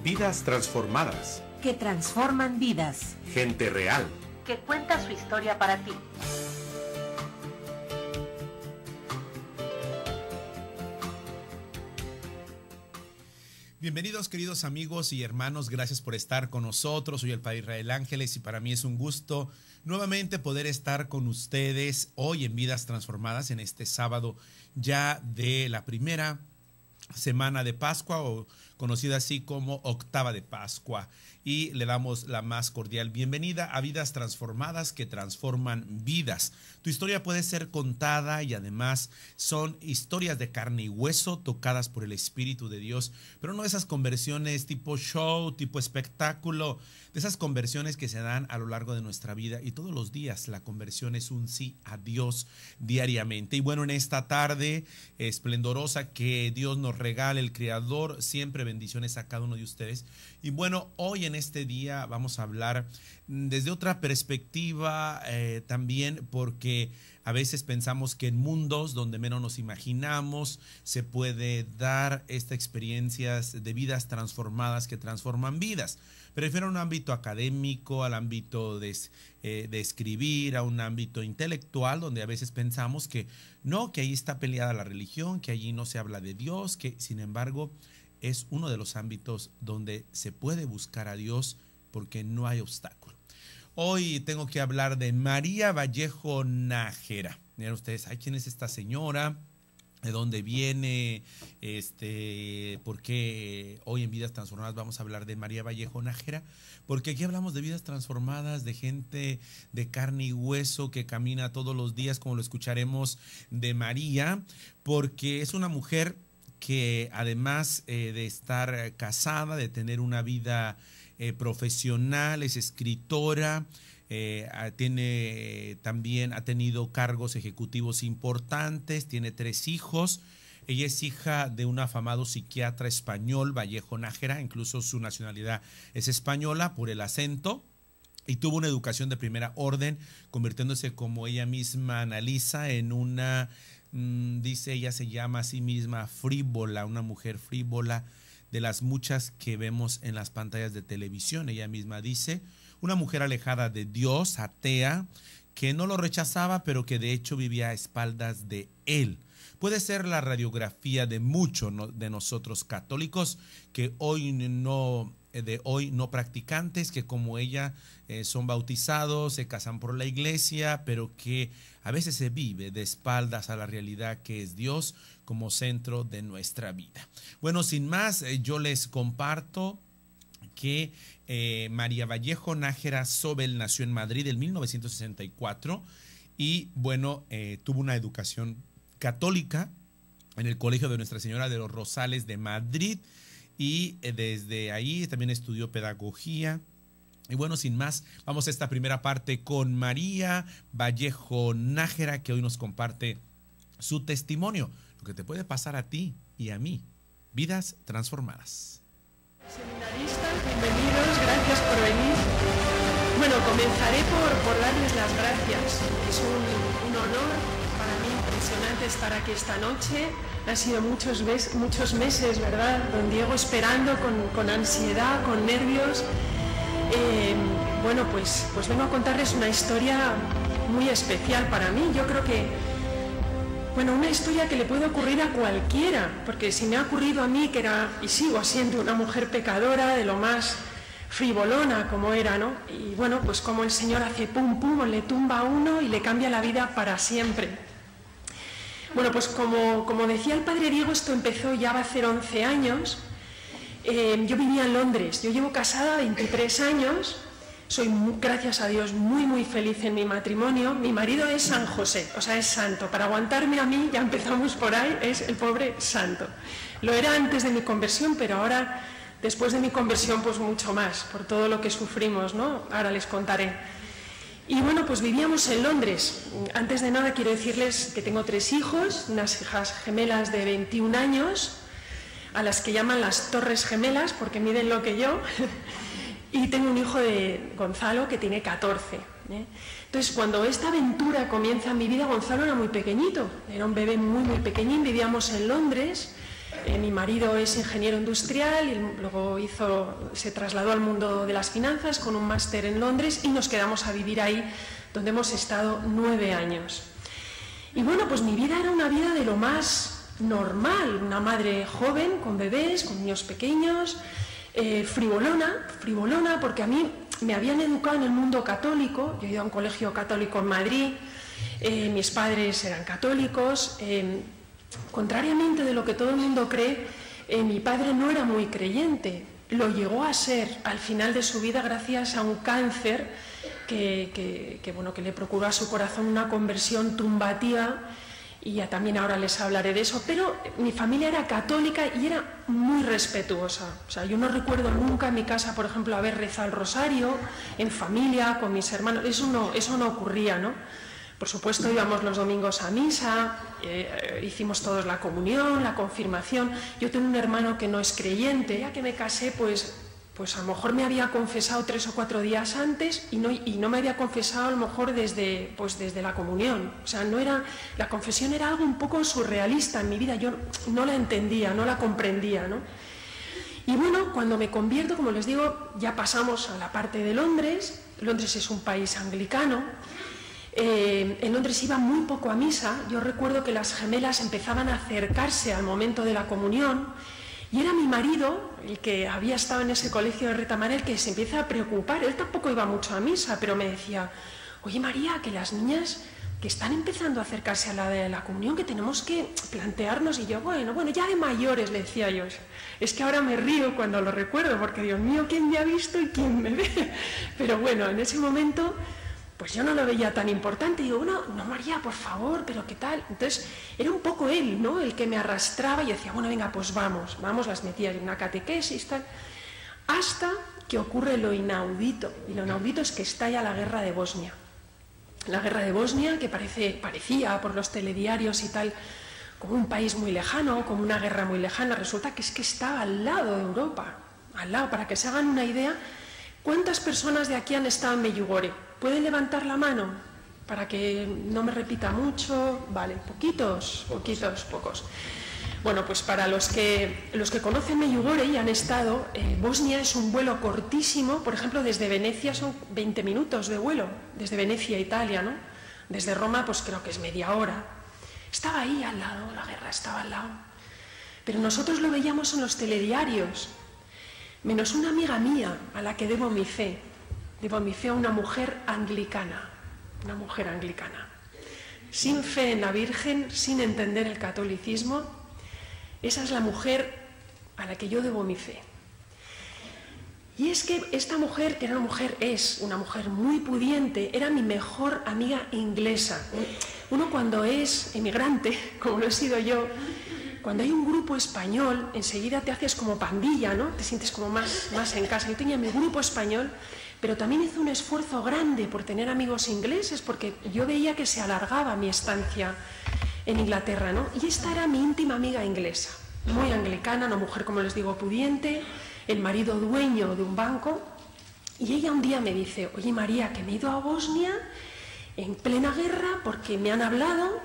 Vidas transformadas. Que transforman vidas. Gente real. Que cuenta su historia para ti. Bienvenidos, queridos amigos y hermanos, gracias por estar con nosotros. Soy el Padre Israel Ángeles y para mí es un gusto nuevamente poder estar con ustedes hoy en Vidas Transformadas, en este sábado ya de la primera semana de Pascua, o conocida así como octava de Pascua, y le damos la más cordial bienvenida a Vidas Transformadas que transforman vidas. Tu historia puede ser contada y además son historias de carne y hueso tocadas por el Espíritu de Dios, pero no esas conversiones tipo show, tipo espectáculo, de esas conversiones que se dan a lo largo de nuestra vida y todos los días. La conversión es un sí a Dios diariamente. Y bueno, en esta tarde esplendorosa que Dios nos regala, el Creador, siempre bendiciones a cada uno de ustedes. Y bueno, hoy en este día vamos a hablar desde otra perspectiva también, porque a veces pensamos que en mundos donde menos nos imaginamos se puede dar estas experiencias de vidas transformadas que transforman vidas. Prefiero un ámbito académico, al ámbito de escribir, a un ámbito intelectual, donde a veces pensamos que no, que ahí está peleada la religión, que allí no se habla de Dios, que sin embargo es uno de los ámbitos donde se puede buscar a Dios porque no hay obstáculo. Hoy tengo que hablar de María Vallejo Nájera. Miren ustedes, ¿quién es esta señora? ¿De dónde viene? ¿Por qué hoy en Vidas Transformadas vamos a hablar de María Vallejo Nájera? Porque aquí hablamos de vidas transformadas, de gente de carne y hueso que camina todos los días, como lo escucharemos de María, porque es una mujer que además de estar casada, de tener una vida profesional, es escritora, ha tenido cargos ejecutivos importantes, tiene 3 hijos. Ella es hija de un afamado psiquiatra español, Vallejo Nájera, incluso su nacionalidad es española por el acento, y tuvo una educación de primera orden, convirtiéndose, como ella misma analiza, en una, dice ella, se llama a sí misma frívola, una mujer frívola, de las muchas que vemos en las pantallas de televisión. Ella misma dice, una mujer alejada de Dios, atea, que no lo rechazaba, pero que de hecho vivía a espaldas de él. Puede ser la radiografía de muchos de nosotros católicos que hoy no practicantes, que como ella son bautizados, se casan por la iglesia, pero que a veces se vive de espaldas a la realidad que es Dios como centro de nuestra vida. Bueno, sin más, yo les comparto que María Vallejo Nájera Sobel nació en Madrid en 1964 y bueno, tuvo una educación católica en el Colegio de Nuestra Señora de los Rosales de Madrid, y desde ahí también estudió pedagogía. Y bueno, sin más, vamos a esta primera parte con María Vallejo Nájera, que hoy nos comparte su testimonio, lo que te puede pasar a ti y a mí. Vidas transformadas. Seminaristas, bienvenidos, gracias por venir. Bueno, comenzaré por darles las gracias. Es un honor para mí impresionante estar aquí esta noche. Han sido muchos meses, ¿verdad, don Diego? Esperando con ansiedad, con nervios. Bueno, pues vengo a contarles una historia muy especial para mí. Yo creo que, bueno, una historia que le puede ocurrir a cualquiera, porque si me ha ocurrido a mí, que era y sigo siendo una mujer pecadora, de lo más frivolona como era, ¿no? Y bueno, pues como el Señor hace pum pum, le tumba a uno y le cambia la vida para siempre. Bueno, pues como decía el padre Diego, esto empezó ya va a hacer 11 años. Yo vivía en Londres, yo llevo casada 23 años, soy, gracias a Dios, muy feliz en mi matrimonio. Mi marido es San José, o sea, es santo. Para aguantarme a mí, ya empezamos por ahí, es el pobre santo. Lo era antes de mi conversión, pero ahora, después de mi conversión, pues mucho más, por todo lo que sufrimos, ¿no? Ahora les contaré. Y bueno, pues vivíamos en Londres. Antes de nada quiero decirles que tengo 3 hijos, unas hijas gemelas de 21 años, a las que llaman las Torres Gemelas porque miden lo que yo, y tengo un hijo de Gonzalo que tiene 14. Entonces, cuando esta aventura comienza en mi vida, Gonzalo era muy pequeñito, era un bebé muy pequeñín, vivíamos en Londres, mi marido es ingeniero industrial y luego se trasladó al mundo de las finanzas con un máster en Londres y nos quedamos a vivir ahí, donde hemos estado 9 años. Y bueno, pues mi vida era una vida de lo más normal, una madre joven, con bebés, con niños pequeños, frivolona, porque a mí me habían educado en el mundo católico. Yo he ido a un colegio católico en Madrid, mis padres eran católicos. Contrariamente de lo que todo el mundo cree, mi padre no era muy creyente. Lo llegó a ser al final de su vida gracias a un cáncer que le procuró a su corazón una conversión tumbativa, y ya también ahora les hablaré de eso. Pero mi familia era católica y era muy respetuosa. O sea, yo no recuerdo nunca en mi casa, por ejemplo, haber rezado el rosario en familia, con mis hermanos. Eso no ocurría, ¿no? Por supuesto, íbamos los domingos a misa, hicimos todos la comunión, la confirmación. Yo tengo un hermano que no es creyente. Ya que me casé, pues a lo mejor me había confesado 3 o 4 días antes y no me había confesado a lo mejor desde la comunión. O sea, la confesión era algo un poco surrealista en mi vida. Yo no la entendía, no la comprendía, ¿no? Y bueno, cuando me convierto, como les digo, ya pasamos a la parte de Londres. Londres es un país anglicano. En Londres iba muy poco a misa. Yo recuerdo que las gemelas empezaban a acercarse al momento de la comunión y era mi marido, el que había estado en ese colegio de Retamar, el que se empieza a preocupar. Él tampoco iba mucho a misa, pero me decía: oye María, que las niñas que están empezando a acercarse a la de la comunión, que tenemos que plantearnos. Y yo, bueno, ya de mayores, le decía yo. Es que ahora me río cuando lo recuerdo, porque Dios mío, ¿quién me ha visto y quién me ve? Pero bueno, en ese momento pues yo no lo veía tan importante. Digo, no María, por favor, pero ¿qué tal? Entonces era un poco él, ¿no?, el que me arrastraba y decía, bueno, venga, pues vamos, las metía en una catequesis, tal, hasta que ocurre lo inaudito. Y lo inaudito es que estalla la guerra de Bosnia. La guerra de Bosnia, que parecía por los telediarios y tal, como un país muy lejano, como una guerra muy lejana. Resulta que es que estaba al lado de Europa, al lado. Para que se hagan una idea, ¿cuántas personas de aquí han estado en Medjugorje? ¿Pueden levantar la mano? Para que no me repita mucho. Vale, pocos. Bueno, pues para los que conocen Medjugorje y han estado, Bosnia es un vuelo cortísimo. Por ejemplo, desde Venecia son 20 minutos de vuelo, desde Venecia a Italia, ¿no? Desde Roma, pues creo que es media hora. Estaba ahí al lado, la guerra estaba al lado. Pero nosotros lo veíamos en los telediarios, menos una amiga mía a la que debo mi fe. Debo mi fe a una mujer anglicana, sin fe en la Virgen, sin entender el catolicismo. Esa es la mujer a la que yo debo mi fe. Y es que esta mujer, que es una mujer muy pudiente, era mi mejor amiga inglesa. Uno cuando es emigrante, como lo he sido yo, cuando hay un grupo español, enseguida te haces como pandilla, ¿no? Te sientes como más en casa. Yo tenía mi grupo español, pero también hice un esfuerzo grande por tener amigos ingleses, porque yo veía que se alargaba mi estancia en Inglaterra, ¿no? Y esta era mi íntima amiga inglesa, muy anglicana, una mujer, como les digo, pudiente, el marido dueño de un banco. Y ella un día me dice, oye María, que me he ido a Bosnia en plena guerra porque me han hablado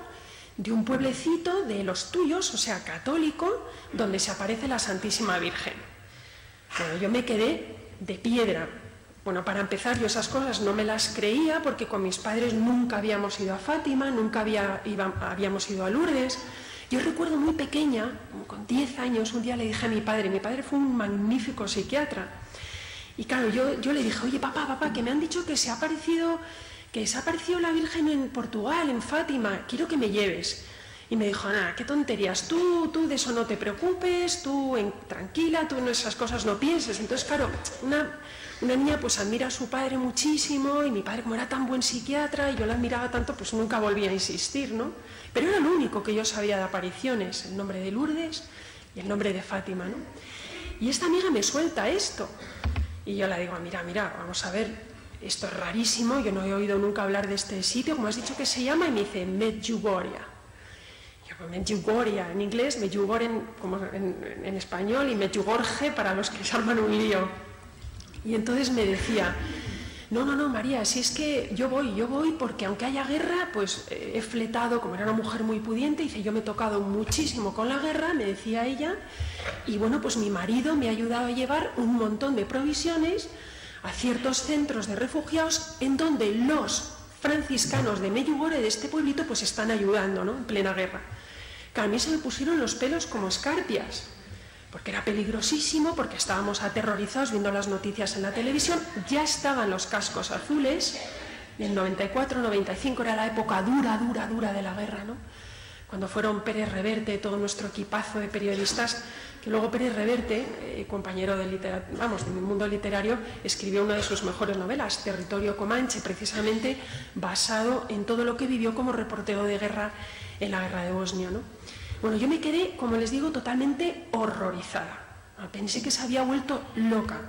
de un pueblecito de los tuyos, o sea, católico, donde se aparece la Santísima Virgen. Bueno, yo me quedé de piedra. Bueno, para empezar, yo esas cosas no me las creía, porque con mis padres nunca habíamos ido a Fátima, nunca habíamos ido a Lourdes. Yo recuerdo muy pequeña, con 10 años, un día le dije a mi padre fue un magnífico psiquiatra, y claro, yo le dije, oye papá, que me han dicho que se ha aparecido la Virgen en Portugal, en Fátima, quiero que me lleves. Y me dijo, nada, qué tonterías, tú de eso no te preocupes, tranquila, tú en esas cosas no pienses. Entonces, claro, una niña pues admira a su padre muchísimo, y mi padre, como era tan buen psiquiatra y yo la admiraba tanto, pues nunca volví a insistir, ¿no? Pero era lo único que yo sabía de apariciones, el nombre de Lourdes y el nombre de Fátima, ¿no? Y esta amiga me suelta esto, y yo le digo, mira, vamos a ver, esto es rarísimo, yo no he oído nunca hablar de este sitio, ¿cómo has dicho que se llama? Y me dice, Medjugorje. Yo, pues Medjugorje, en inglés, Medjugorje como en español, y Medjugorje para los que se arman un lío. Y entonces me decía, No, María, si es que yo voy porque aunque haya guerra, pues he fletado, como era una mujer muy pudiente, dice, yo me he tocado muchísimo con la guerra, me decía ella, y bueno, pues mi marido me ha ayudado a llevar un montón de provisiones a ciertos centros de refugiados en donde los franciscanos de Medjugorje, de este pueblito, pues están ayudando, ¿no?, en plena guerra. Que a mí se me pusieron los pelos como escarpias, porque era peligrosísimo, porque estábamos aterrorizados viendo las noticias en la televisión, ya estaban los cascos azules, en 94, 95 era la época dura de la guerra, ¿no? Cuando fueron Pérez Reverte, todo nuestro equipazo de periodistas, que luego Pérez Reverte, compañero de mi mundo literario, escribió una de sus mejores novelas, Territorio Comanche, precisamente basado en todo lo que vivió como reportero de guerra en la guerra de Bosnia, ¿no? Bueno, yo me quedé, como les digo, totalmente horrorizada. Pensé que se había vuelto loca.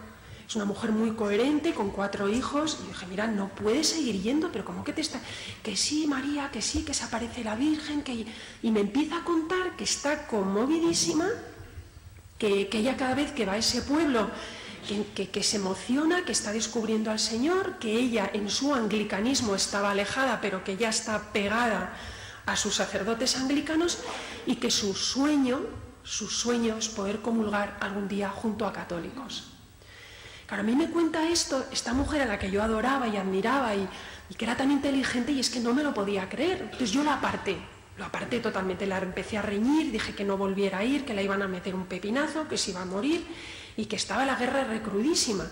Es una mujer muy coherente, con 4 hijos, y dije, mira, no puedes seguir yendo, pero ¿cómo que te está...? Que sí, María, que sí, que se aparece la Virgen, que... Y me empieza a contar que está conmovidísima, que ella cada vez que va a ese pueblo, que se emociona, que está descubriendo al Señor, que ella en su anglicanismo estaba alejada, pero que ya está pegada a sus sacerdotes anglicanos, y que su sueño es poder comulgar algún día junto a católicos. Claro, a mí me cuenta esto, esta mujer a la que yo adoraba y admiraba y que era tan inteligente, y es que no me lo podía creer. Entonces yo lo aparté totalmente, la empecé a reñir, dije que no volviera a ir, que la iban a meter un pepinazo, que se iba a morir y que estaba la guerra recrudísima.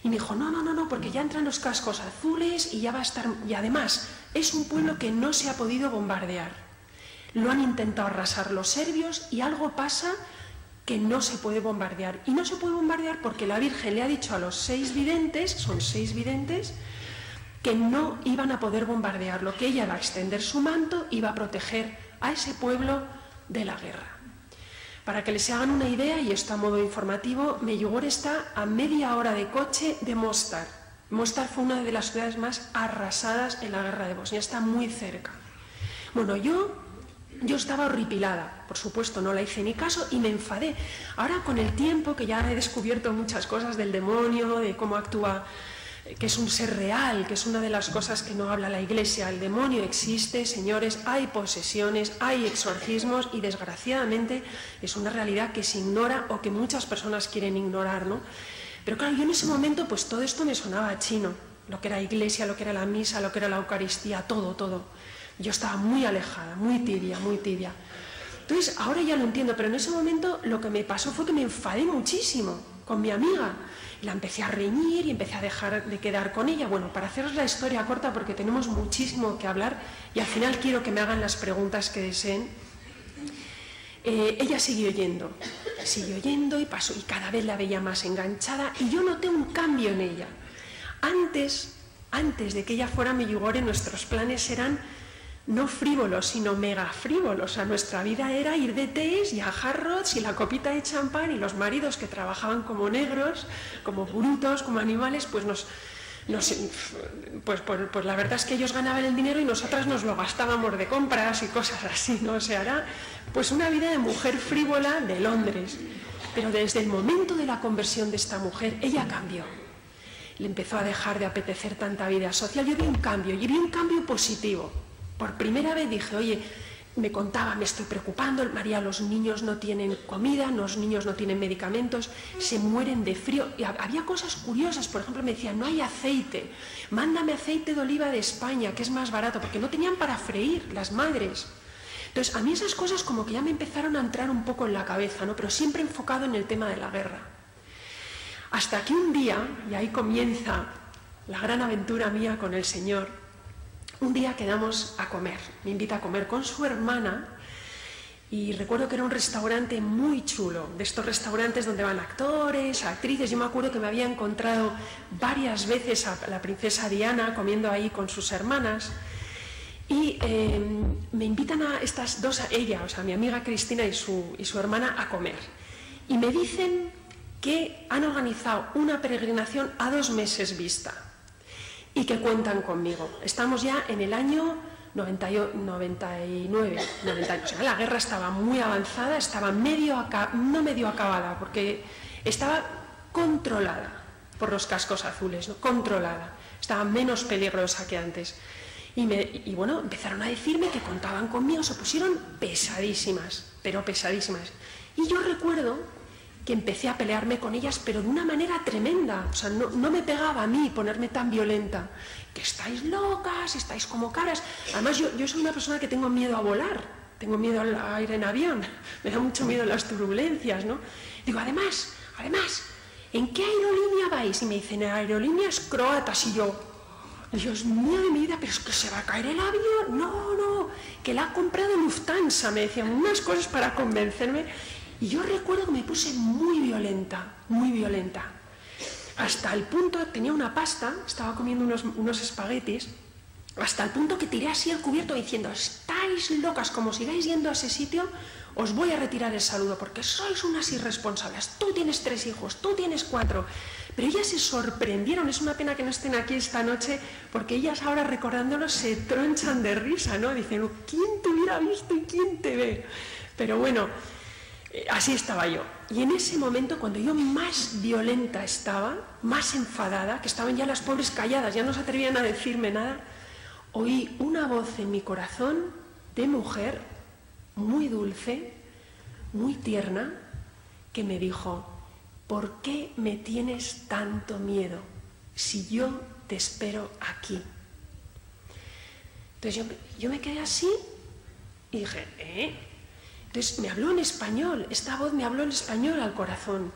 Y me dijo, no, porque ya entran los cascos azules y ya va a estar... Y además, es un pueblo que no se ha podido bombardear. Lo han intentado arrasar los serbios y algo pasa que no se puede bombardear. Y no se puede bombardear porque la Virgen le ha dicho a los 6 videntes, son 6 videntes, que no iban a poder bombardearlo, que ella va a extender su manto y va a proteger a ese pueblo de la guerra. Para que les hagan una idea, y esto a modo informativo, Medjugorje está a media hora de coche de Mostar. Mostar fue una de las ciudades más arrasadas en la guerra de Bosnia, está muy cerca. Bueno, yo estaba horripilada, por supuesto, no la hice ni caso y me enfadé. Ahora, con el tiempo, que ya he descubierto muchas cosas del demonio, de cómo actúa, que es un ser real, que es una de las cosas que no habla la Iglesia. El demonio existe, señores, hay posesiones, hay exorcismos y desgraciadamente es una realidad que se ignora o que muchas personas quieren ignorar, ¿no? Pero claro, yo en ese momento pues todo esto me sonaba chino, lo que era Iglesia, lo que era la misa, lo que era la Eucaristía, todo. Yo estaba muy alejada, muy tibia. Entonces, ahora ya lo entiendo, pero en ese momento lo que me pasó fue que me enfadé muchísimo con mi amiga. Y la empecé a reñir y empecé a dejar de quedar con ella. Bueno, para haceros la historia corta, porque tenemos muchísimo que hablar y al final quiero que me hagan las preguntas que deseen. Ella siguió yendo y pasó, y cada vez la veía más enganchada y yo noté un cambio en ella. Antes de que ella fuera a Medjugorje, nuestros planes eran no frívolos, sino mega frívolos. O sea, nuestra vida era ir de tés y a jarrots y la copita de champán, y los maridos que trabajaban como negros, como brutos, como animales, pues pues la verdad es que ellos ganaban el dinero y nosotras nos lo gastábamos de compras y cosas así, ¿no? O sea, era pues una vida de mujer frívola de Londres. Pero desde el momento de la conversión de esta mujer, ella cambió. Le empezó a dejar de apetecer tanta vida social. Yo vi un cambio positivo. Por primera vez dije, oye, me contaba, me estoy preocupando, María, los niños no tienen comida, los niños no tienen medicamentos, se mueren de frío. Y había cosas curiosas, por ejemplo, me decían, no hay aceite, mándame aceite de oliva de España, que es más barato, porque no tenían para freír las madres. Entonces, a mí esas cosas como que ya me empezaron a entrar un poco en la cabeza, ¿no? Pero siempre enfocado en el tema de la guerra. Hasta que un día, y ahí comienza la gran aventura mía con el Señor, un día quedamos a comer, me invita a comer con su hermana y recuerdo que era un restaurante muy chulo, de estos restaurantes donde van actores, actrices. Yo me acuerdo que me había encontrado varias veces a la princesa Diana comiendo ahí con sus hermanas y me invitan a estas dos, ella, o sea, mi amiga Cristina y su hermana, a comer. Y me dicen que han organizado una peregrinación a 2 meses vista y que cuentan conmigo. Estamos ya en el año 99, o sea, la guerra estaba muy avanzada, estaba no medio acabada, porque estaba controlada por los cascos azules, ¿no? Controlada. estaba menos peligrosa que antes. Y bueno, empezaron a decirme que contaban conmigo, se pusieron pesadísimas, pero pesadísimas. Y yo recuerdo que empecé a pelearme con ellas, pero de una manera tremenda. O sea, no me pegaba a mí ponerme tan violenta. Que estáis locas, estáis como caras. Además, yo soy una persona que tengo miedo a volar, tengo miedo al ir en avión, me da mucho miedo las turbulencias, ¿no? Digo, además, ¿en qué aerolínea vais? Y me dicen, aerolíneas croatas. Y yo, Dios mío de mi vida, pero es que se va a caer el avión. No, que la ha comprado Lufthansa. Me decían unas cosas para convencerme. Y yo recuerdo que me puse muy violenta. Hasta el punto, tenía una pasta, estaba comiendo unos espaguetis, hasta el punto que tiré así el cubierto diciendo, estáis locas, como sigáis yendo a ese sitio, os voy a retirar el saludo, porque sois unas irresponsables. Tú tienes 3 hijos, tú tienes 4. Pero ellas se sorprendieron, es una pena que no estén aquí esta noche, porque ellas ahora recordándolo se tronchan de risa, ¿no? Dicen, ¿quién te hubiera visto y quién te ve? Pero bueno, así estaba yo. Y en ese momento, cuando yo más violenta estaba, más enfadada, que estaban ya las pobres calladas, ya no se atrevían a decirme nada, oí una voz en mi corazón de mujer, muy dulce, muy tierna, que me dijo, ¿por qué me tienes tanto miedo si yo te espero aquí? Entonces yo me quedé así y dije, Entonces me habló en español, esta voz me habló en español al corazón.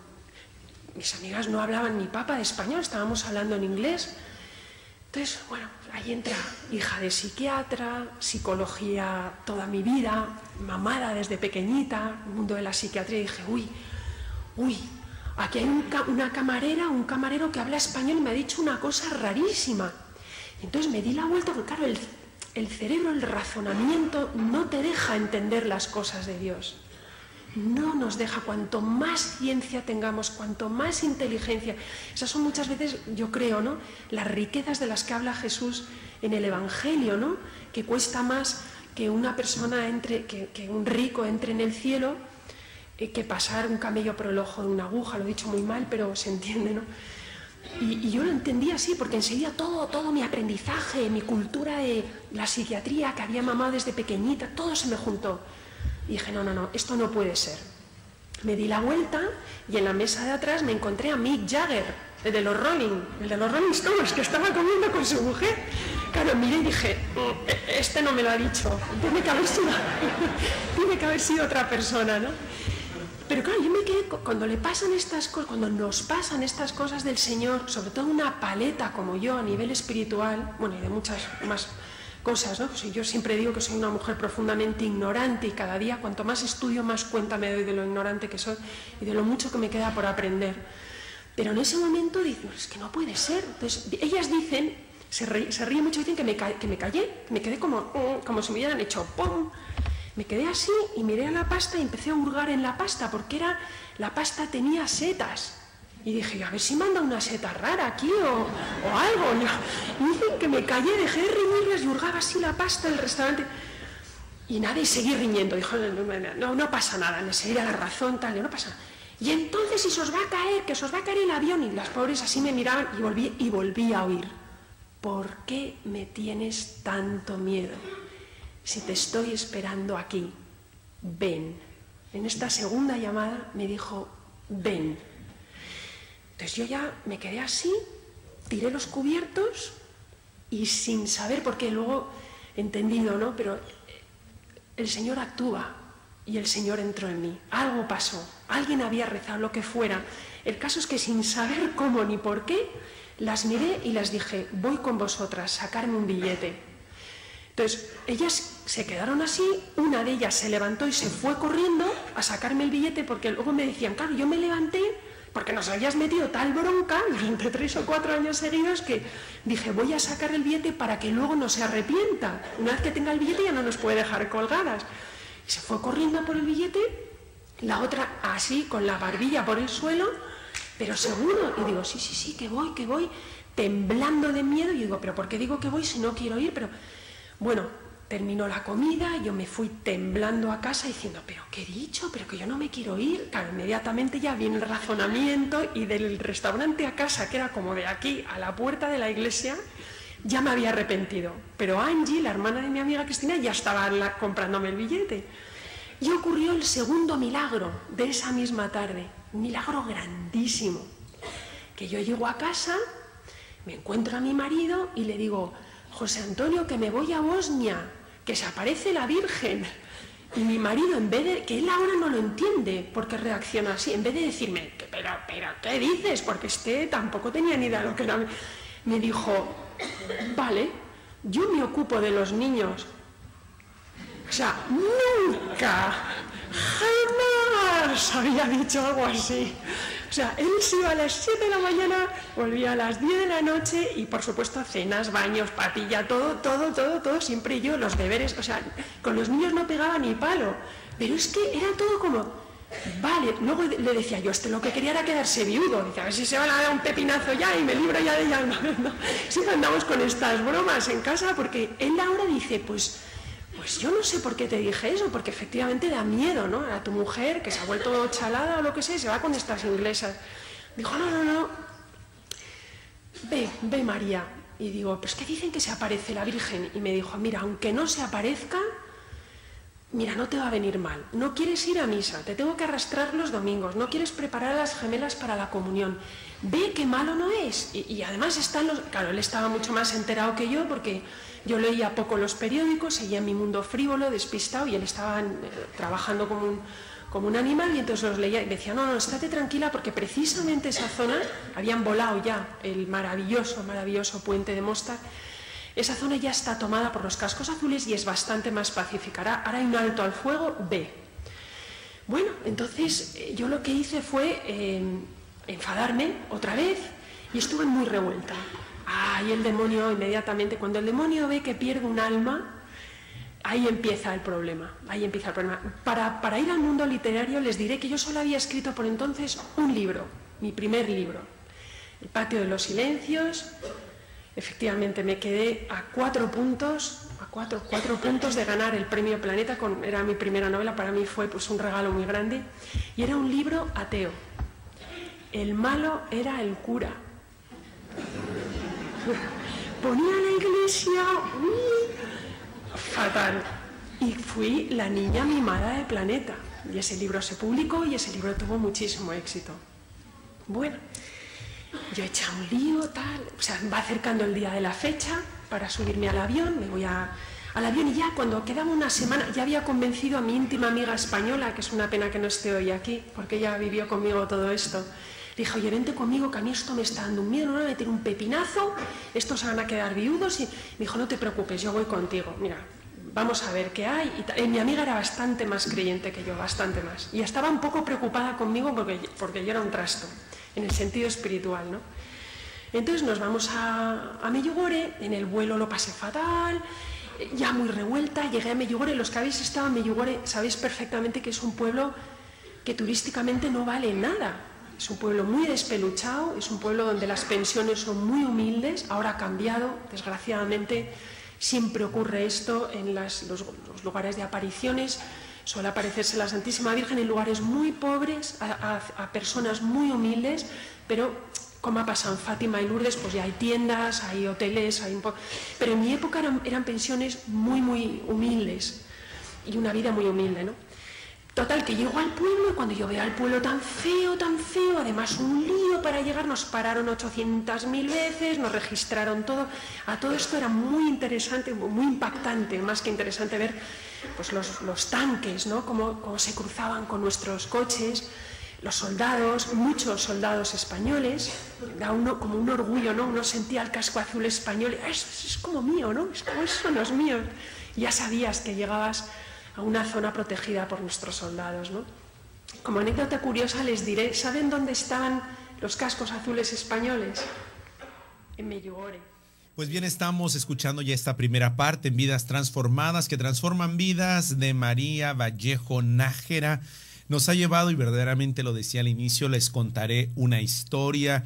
Mis amigas no hablaban ni papa de español, estábamos hablando en inglés. Entonces, bueno, ahí entra hija de psiquiatra, psicología toda mi vida, mamada desde pequeñita, el mundo de la psiquiatría, y dije, uy, aquí hay una camarera, un camarero que habla español y me ha dicho una cosa rarísima. Y entonces me di la vuelta, porque claro, el cerebro, el razonamiento no te deja entender las cosas de Dios. No nos deja. Cuanto más ciencia tengamos, cuanto más inteligencia, esas son muchas veces, yo creo, ¿no?, las riquezas de las que habla Jesús en el Evangelio, ¿no?, que cuesta más que una persona entre, que un rico entre en el cielo, que pasar un camello por el ojo de una aguja. Lo he dicho muy mal, pero se entiende, ¿no? Y yo lo entendí así, porque enseguida todo mi aprendizaje, mi cultura de la psiquiatría que había mamado desde pequeñita, todo se me juntó. Y dije, no, esto no puede ser. Me di la vuelta y en la mesa de atrás me encontré a Mick Jagger, el de los Rolling Stones, que estaba comiendo con su mujer. Claro, miré y dije, este no me lo ha dicho, tiene que haber sido otra persona, ¿no? Pero claro, yo me quedé, cuando le pasan estas cosas, cuando nos pasan estas cosas del Señor, sobre todo una paleta como yo a nivel espiritual, bueno, y de muchas más cosas, ¿no? Pues yo siempre digo que soy una mujer profundamente ignorante y cada día, cuanto más estudio, más cuenta me doy de lo ignorante que soy y de lo mucho que me queda por aprender. Pero en ese momento dicen, es que no puede ser. Entonces, ellas dicen, se ríen mucho, dicen que me callé, me quedé como si me hubieran hecho ¡pum! Me quedé así y miré a la pasta y empecé a hurgar en la pasta, porque la pasta tenía setas. Y dije, a ver si manda una seta rara aquí o algo. Y dicen que me callé, dejé de reñirles y hurgaba así la pasta del restaurante. Y nada, y seguí riñendo. Dijo, no pasa nada, enseguida la razón, tal, no pasa nada. Y entonces, si se os va a caer, que se os va a caer el avión. Y las pobres así me miraban y volví a oír. ¿Por qué me tienes tanto miedo? Si te estoy esperando aquí, ven. En esta segunda llamada me dijo, ven. Entonces yo ya me quedé así, tiré los cubiertos y sin saber, porque luego he entendido, ¿no?, pero el Señor actúa y el Señor entró en mí. Algo pasó, alguien había rezado, lo que fuera. El caso es que sin saber cómo ni por qué, las miré y les dije, voy con vosotras, sacarme un billete. Entonces, ellas se quedaron así, una de ellas se levantó y se fue corriendo a sacarme el billete, porque luego me decían, claro, yo me levanté porque nos habías metido tal bronca durante 3 o 4 años seguidos que dije, voy a sacar el billete para que luego no se arrepienta. Una vez que tenga el billete ya no nos puede dejar colgadas. Y se fue corriendo por el billete, la otra así, con la barbilla por el suelo, pero seguro. Y digo, sí, que voy, temblando de miedo. Y digo, ¿pero por qué digo que voy si no quiero ir? Pero bueno, terminó la comida, yo me fui temblando a casa diciendo, pero ¿qué he dicho? Pero que yo no me quiero ir. Claro, inmediatamente ya viene el razonamiento y del restaurante a casa, que era como de aquí a la puerta de la iglesia, ya me había arrepentido. Pero Angie, la hermana de mi amiga Cristina, ya estaba comprándome el billete. Y ocurrió el segundo milagro de esa misma tarde, un milagro grandísimo, que yo llego a casa, me encuentro a mi marido y le digo, José Antonio, que me voy a Bosnia, que se aparece la Virgen. Y mi marido, en vez de, que él ahora no lo entiende porque reacciona así, en vez de decirme, pero, ¿qué dices? Porque tampoco tenía ni idea de lo que era. Me dijo, vale, yo me ocupo de los niños. O sea, nunca, jamás había dicho algo así. O sea, él se iba a las 7 de la mañana, volvía a las 10 de la noche y, por supuesto, cenas, baños, papilla, todo, siempre yo, los deberes, o sea, con los niños no pegaba ni palo. Pero es que era todo como, vale, luego le decía yo, lo que quería era quedarse viudo, dice, a ver si se van a dar un pepinazo ya y me libro ya de ella. No. Siempre andamos con estas bromas en casa porque él ahora dice, pues yo no sé por qué te dije eso, porque efectivamente da miedo, ¿no? A tu mujer, que se ha vuelto chalada o lo que sea, y se va con estas inglesas. Dijo, no, ve María. Y digo, pues que dicen que se aparece la Virgen. Y me dijo, mira, aunque no se aparezca, mira, no te va a venir mal. No quieres ir a misa, te tengo que arrastrar los domingos, no quieres preparar a las gemelas para la comunión. Ve qué malo no es. Y además claro, él estaba mucho más enterado que yo porque yo leía poco los periódicos, seguía mi mundo frívolo, despistado, y él estaba trabajando como un animal, y entonces los leía y me decía, no, estate tranquila porque precisamente esa zona, habían volado ya el maravilloso puente de Mostar, esa zona ya está tomada por los cascos azules y es bastante más pacífica. Ahora hay un alto al fuego, ve. Bueno, entonces yo lo que hice fue enfadarme otra vez y estuve muy revuelta. Y el demonio inmediatamente, cuando el demonio ve que pierde un alma, ahí empieza el problema. Para ir al mundo literario les diré que yo solo había escrito por entonces un libro, mi primer libro, El patio de los silencios. Efectivamente me quedé a 4 puntos de ganar el premio Planeta, era mi primera novela, para mí fue pues un regalo muy grande, y era un libro ateo. El malo era el cura. Ponía la iglesia, fatal. Y fui la niña mimada de Planeta. Y ese libro se publicó y ese libro tuvo muchísimo éxito. Bueno, yo he echado un lío, o sea, va acercando el día de la fecha para subirme al avión, me voy al avión y ya cuando quedaba una semana ya había convencido a mi íntima amiga española, que es una pena que no esté hoy aquí, porque ella vivió conmigo todo esto. Le dije, oye, vente conmigo, que a mí esto me está dando un miedo, no me voy a meter un pepinazo, estos se van a quedar viudos. Y me dijo, no te preocupes, yo voy contigo, mira, vamos a ver qué hay. Y mi amiga era bastante más creyente que yo, bastante más. Y estaba un poco preocupada conmigo porque yo era un trasto, en el sentido espiritual, ¿no? Entonces nos vamos a Medjugorje, en el vuelo lo pasé fatal, ya muy revuelta, llegué a Medjugorje. Los que habéis estado en Medjugorje sabéis perfectamente que es un pueblo que turísticamente no vale nada. Es un pueblo muy despeluchado, es un pueblo donde las pensiones son muy humildes, ahora ha cambiado, desgraciadamente siempre ocurre esto en los lugares de apariciones, suele aparecerse la Santísima Virgen en lugares muy pobres, a personas muy humildes, pero como ha pasado en Fátima y Lourdes, pues ya hay tiendas, hay hoteles, pero en mi época eran pensiones muy, muy humildes y una vida muy humilde, ¿no? Total, que llego al pueblo y cuando yo veo al pueblo tan feo, además un lío para llegar, nos pararon 800.000 veces, nos registraron todo. A todo esto era muy interesante, muy impactante, más que interesante ver pues los tanques, ¿no? Cómo se cruzaban con nuestros coches, los soldados, muchos soldados españoles, da uno como un orgullo, ¿no? Uno sentía el casco azul español, es como mío, ¿no? Es como eso, no es mío. Ya sabías que llegabas a una zona protegida por nuestros soldados, ¿no? Como anécdota curiosa les diré, ¿saben dónde estaban los cascos azules españoles? En Medjugorje. Pues bien, estamos escuchando ya esta primera parte en Vidas Transformadas, que transforman vidas, de María Vallejo Nájera. Nos ha llevado, y verdaderamente lo decía al inicio, les contaré una historia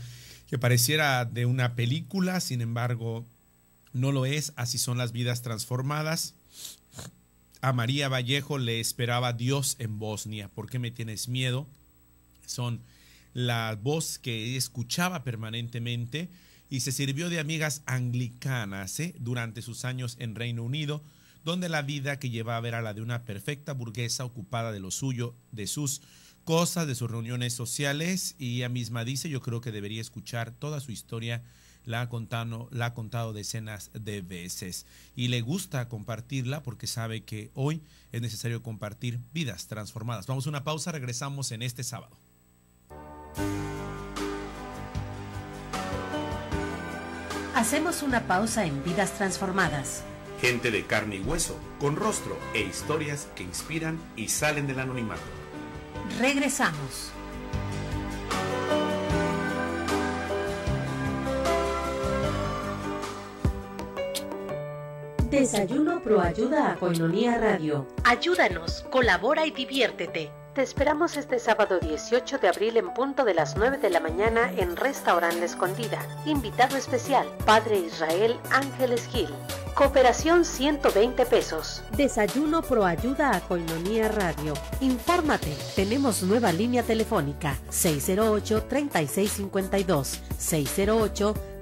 que pareciera de una película, sin embargo, no lo es. Así son las vidas transformadas. a María Vallejo le esperaba Dios en Bosnia. ¿Por qué me tienes miedo? Son la voz que escuchaba permanentemente y se sirvió de amigas anglicanas durante sus años en Reino Unido, donde la vida que llevaba era la de una perfecta burguesa ocupada de lo suyo, de sus cosas, de sus reuniones sociales, y ella misma dice, yo creo que debería escuchar toda su historia, la ha contado decenas de veces y le gusta compartirla porque sabe que hoy es necesario compartir vidas transformadas. Vamos a una pausa, regresamos en este sábado. Hacemos una pausa en Vidas Transformadas. Gente de carne y hueso, con rostro e historias que inspiran y salen del anonimato. Regresamos. Desayuno Proayuda a Koinonia Radio. Ayúdanos, colabora y diviértete. Te esperamos este sábado 18 de abril en punto de las 9 de la mañana en Restaurant La Escondida. Invitado especial, Padre Israel Ángeles Gil. Cooperación 120 pesos. Desayuno Proayuda a Koinonia Radio. Infórmate, tenemos nueva línea telefónica 608-3652.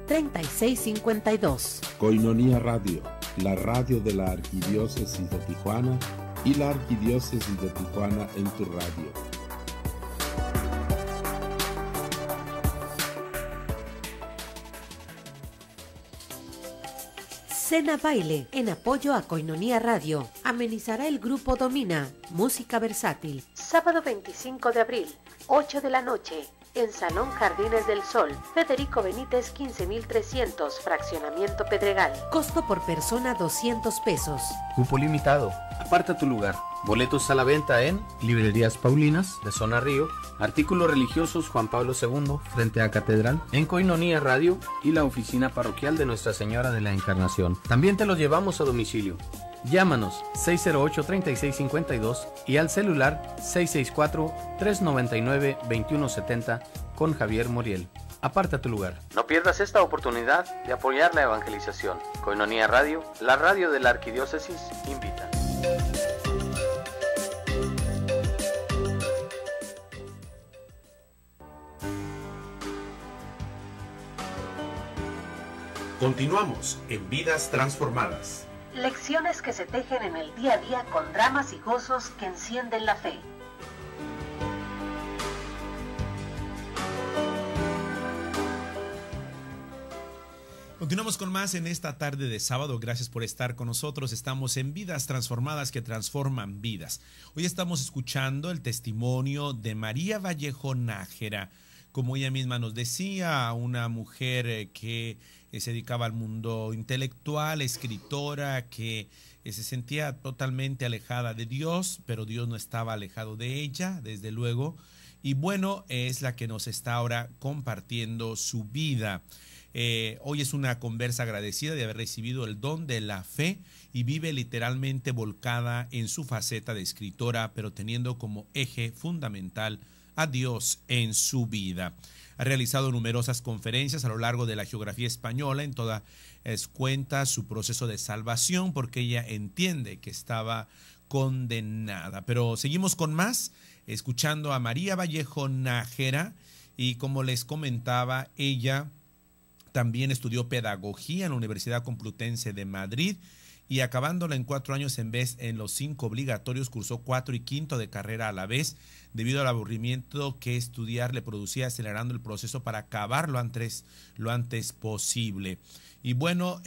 608-3652. Koinonia Radio, la radio de la Arquidiócesis de Tijuana y la Arquidiócesis de Tijuana en tu radio. Cena Baile, en apoyo a Koinonia Radio. Amenizará el grupo Domina, música versátil. Sábado 25 de abril, 8 de la noche. En Salón Jardines del Sol, Federico Benítez 15300, Fraccionamiento Pedregal. Costo por persona 200 pesos. Cupo limitado. Aparta tu lugar. Boletos a la venta en Librerías Paulinas, de Zona Río, Artículos Religiosos Juan Pablo II, frente a Catedral, en Koinonia Radio y la oficina parroquial de Nuestra Señora de la Encarnación. También te los llevamos a domicilio. Llámanos 608-3652 y al celular 664-399-2170 con Javier Moriel. Aparta tu lugar. No pierdas esta oportunidad de apoyar la evangelización. Koinonia Radio, la radio de la Arquidiócesis, invita. Continuamos en Vidas Transformadas. Lecciones que se tejen en el día a día con dramas y gozos que encienden la fe. Continuamos con más en esta tarde de sábado. Gracias por estar con nosotros. Estamos en Vidas Transformadas que transforman vidas. Hoy estamos escuchando el testimonio de María Vallejo Nájera. Como ella misma nos decía, una mujer que se dedicaba al mundo intelectual, escritora, que se sentía totalmente alejada de Dios, pero Dios no estaba alejado de ella, desde luego. Y bueno, es la que nos está ahora compartiendo su vida. Hoy es una conversa agradecida de haber recibido el don de la fe y vive literalmente volcada en su faceta de escritora, pero teniendo como eje fundamental a Dios en su vida. Ha realizado numerosas conferencias a lo largo de la geografía española. En todas cuenta su proceso de salvación porque ella entiende que estaba condenada. Pero seguimos con más, escuchando a María Vallejo Nájera, y como les comentaba, ella también estudió pedagogía en la Universidad Complutense de Madrid y acabándola en 4 años en vez en los 5 obligatorios, cursó 4 y 5 de carrera a la vez, debido al aburrimiento que estudiar le producía, acelerando el proceso para acabar lo antes posible. Y bueno,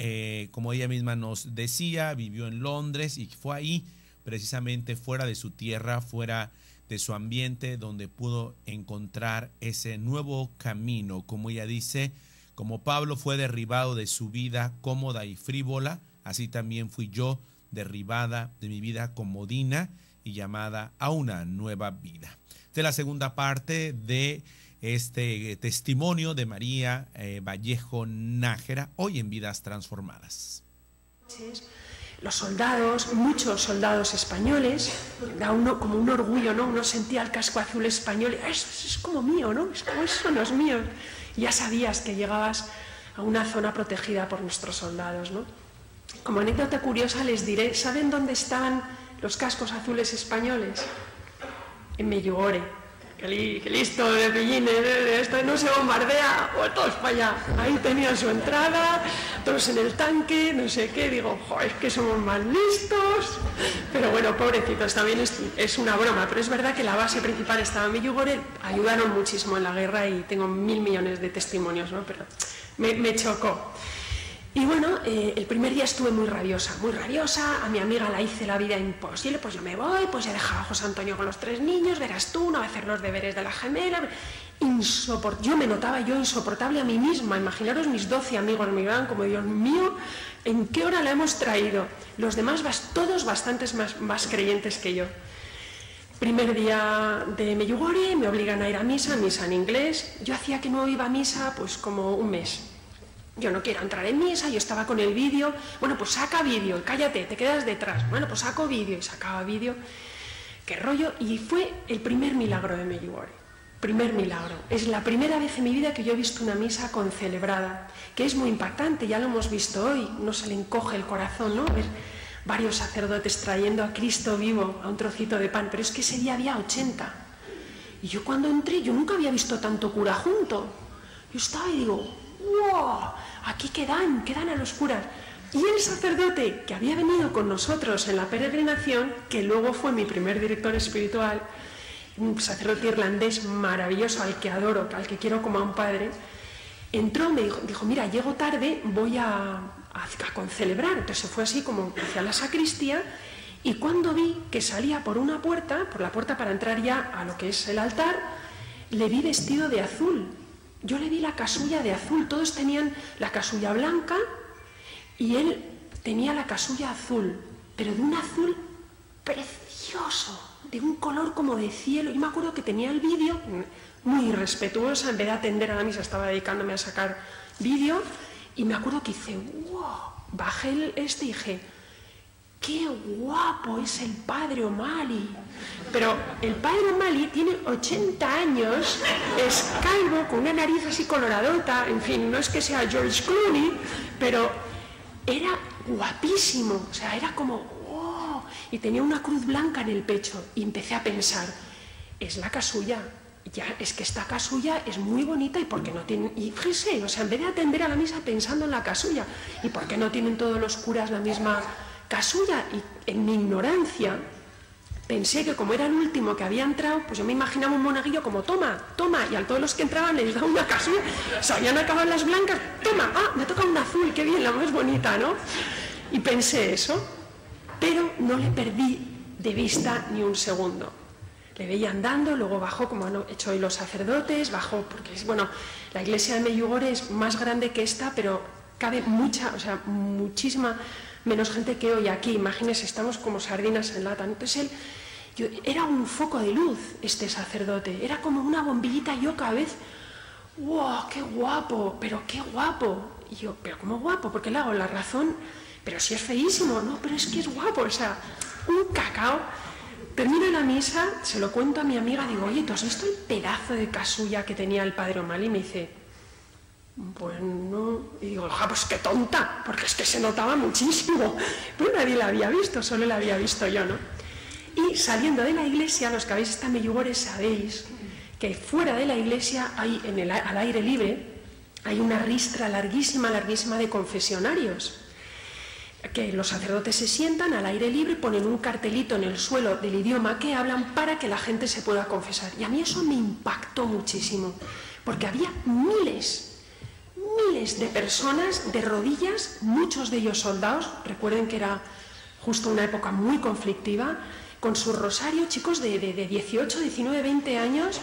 como ella misma nos decía, vivió en Londres y fue ahí, precisamente fuera de su tierra, fuera de su ambiente, donde pudo encontrar ese nuevo camino. Como ella dice, como Pablo fue derribado de su vida cómoda y frívola, así también fui yo derribada de mi vida comodina y llamada a una nueva vida. Esta es la segunda parte de este testimonio de María Vallejo Nájera, hoy en Vidas Transformadas. Los soldados, muchos soldados españoles, da uno como un orgullo, ¿no? Uno sentía el casco azul español, eso es como mío, ¿no? Es como eso no es mío. Ya sabías que llegabas a una zona protegida por nuestros soldados, ¿no? Como anécdota curiosa les diré, ¿saben dónde estaban los cascos azules españoles en Medjugorje. Qué listo, de pillines, esto no se bombardea, o todos para allá. Ahí tenían su entrada, todos en el tanque, no sé qué, digo, joder, es que somos más listos. Pero bueno, pobrecitos, también es una broma, pero es verdad que la base principal estaba en Medjugorje, ayudaron muchísimo en la guerra y tengo 1000 millones de testimonios, ¿no? Pero me chocó. Y bueno, el primer día estuve muy rabiosa, a mi amiga la hice la vida imposible, pues yo me voy, pues ya dejaba a José Antonio con los 3 niños, verás tú, no va a hacer los deberes de la gemela, yo me notaba yo insoportable a mí misma, imaginaros mis 12 amigos me miraban como, Dios mío, ¿en qué hora la hemos traído? Los demás, todos bastantes más creyentes que yo. Primer día de Medjugorje, me obligan a ir a misa en inglés, yo hacía que no iba a misa pues como un mes. Yo no quiero entrar en misa, yo estaba con el vídeo, bueno, pues saca vídeo, cállate, te quedas detrás, bueno, pues saco vídeo y sacaba vídeo, qué rollo, y fue el primer milagro de Medjugorje, primer milagro. Es la primera vez en mi vida que yo he visto una misa concelebrada, que es muy impactante, ya lo hemos visto hoy, no se le encoge el corazón, ¿no? Ver varios sacerdotes trayendo a Cristo vivo a un trocito de pan, pero es que ese día había 80, y yo cuando entré, yo nunca había visto tanto cura junto, yo estaba y digo, ¡wow! Aquí quedan a los curas. Y el sacerdote que había venido con nosotros en la peregrinación, que luego fue mi primer director espiritual, un sacerdote irlandés maravilloso, al que adoro, al que quiero como a un padre, entró, me dijo, mira, llego tarde, voy a concelebrar. Entonces se fue así como hacia la sacristía, y cuando vi que salía por una puerta, por la puerta para entrar ya a lo que es el altar, le vi vestido de azul. Yo le vi la casulla de azul, todos tenían la casulla blanca y él tenía la casulla azul, pero de un azul precioso, de un color como de cielo. Yo me acuerdo que tenía el vídeo, muy respetuosa, en vez de atender a la misa estaba dedicándome a sacar vídeo, y me acuerdo que hice, wow, bajé y dije, qué guapo es el padre O'Malley. Pero el padre O'Malley tiene 80 años, es calvo, con una nariz así coloradota, en fin, no es que sea George Clooney, pero era guapísimo, o sea, era como, wow, y tenía una cruz blanca en el pecho, y empecé a pensar, es la casulla, ya, es que esta casulla es muy bonita, y ¿por qué no tienen? Y fíjese, o sea, en vez de atender a la misa pensando en la casulla, ¿y por qué no tienen todos los curas la misma casulla? Y en mi ignorancia pensé que como era el último que había entrado, pues yo me imaginaba un monaguillo como toma, y a todos los que entraban les daba una casulla, se habían acabado las blancas, toma, me toca una azul, qué bien, la más bonita, ¿no? Y pensé eso, pero no le perdí de vista ni un segundo. Le veía andando, luego bajó, como han hecho hoy los sacerdotes, bajó, porque es, bueno, la iglesia de Medjugorje es más grande que esta, pero cabe muchísima menos gente que hoy aquí. Imagínense, estamos como sardinas en lata. Entonces era un foco de luz, este sacerdote, era como una bombillita. Yo cada vez, wow, qué guapo, pero qué guapo. Y yo, pero ¿cómo guapo? Porque le hago la razón, pero si es feísimo, no, pero es que es guapo, o sea, un cacao. Termina la misa, se lo cuento a mi amiga, digo, oye, ¿tú has visto el pedazo de casulla que tenía el padre O'Malley? Y me dice, pues no. Y digo, pues qué tonta, porque es que se notaba muchísimo. Pues nadie la había visto, solo la había visto yo, ¿no? Y saliendo de la iglesia, los que habéis estado en Medjugorje sabéis que fuera de la iglesia, al aire libre, hay una ristra larguísima de confesionarios. Que los sacerdotes se sientan al aire libre, ponen un cartelito en el suelo del idioma que hablan para que la gente se pueda confesar. Y a mí eso me impactó muchísimo, porque había miles de personas de rodillas, muchos de ellos soldados. Recuerden que era justo una época muy conflictiva, con su rosario, chicos de 18, 19, 20 años,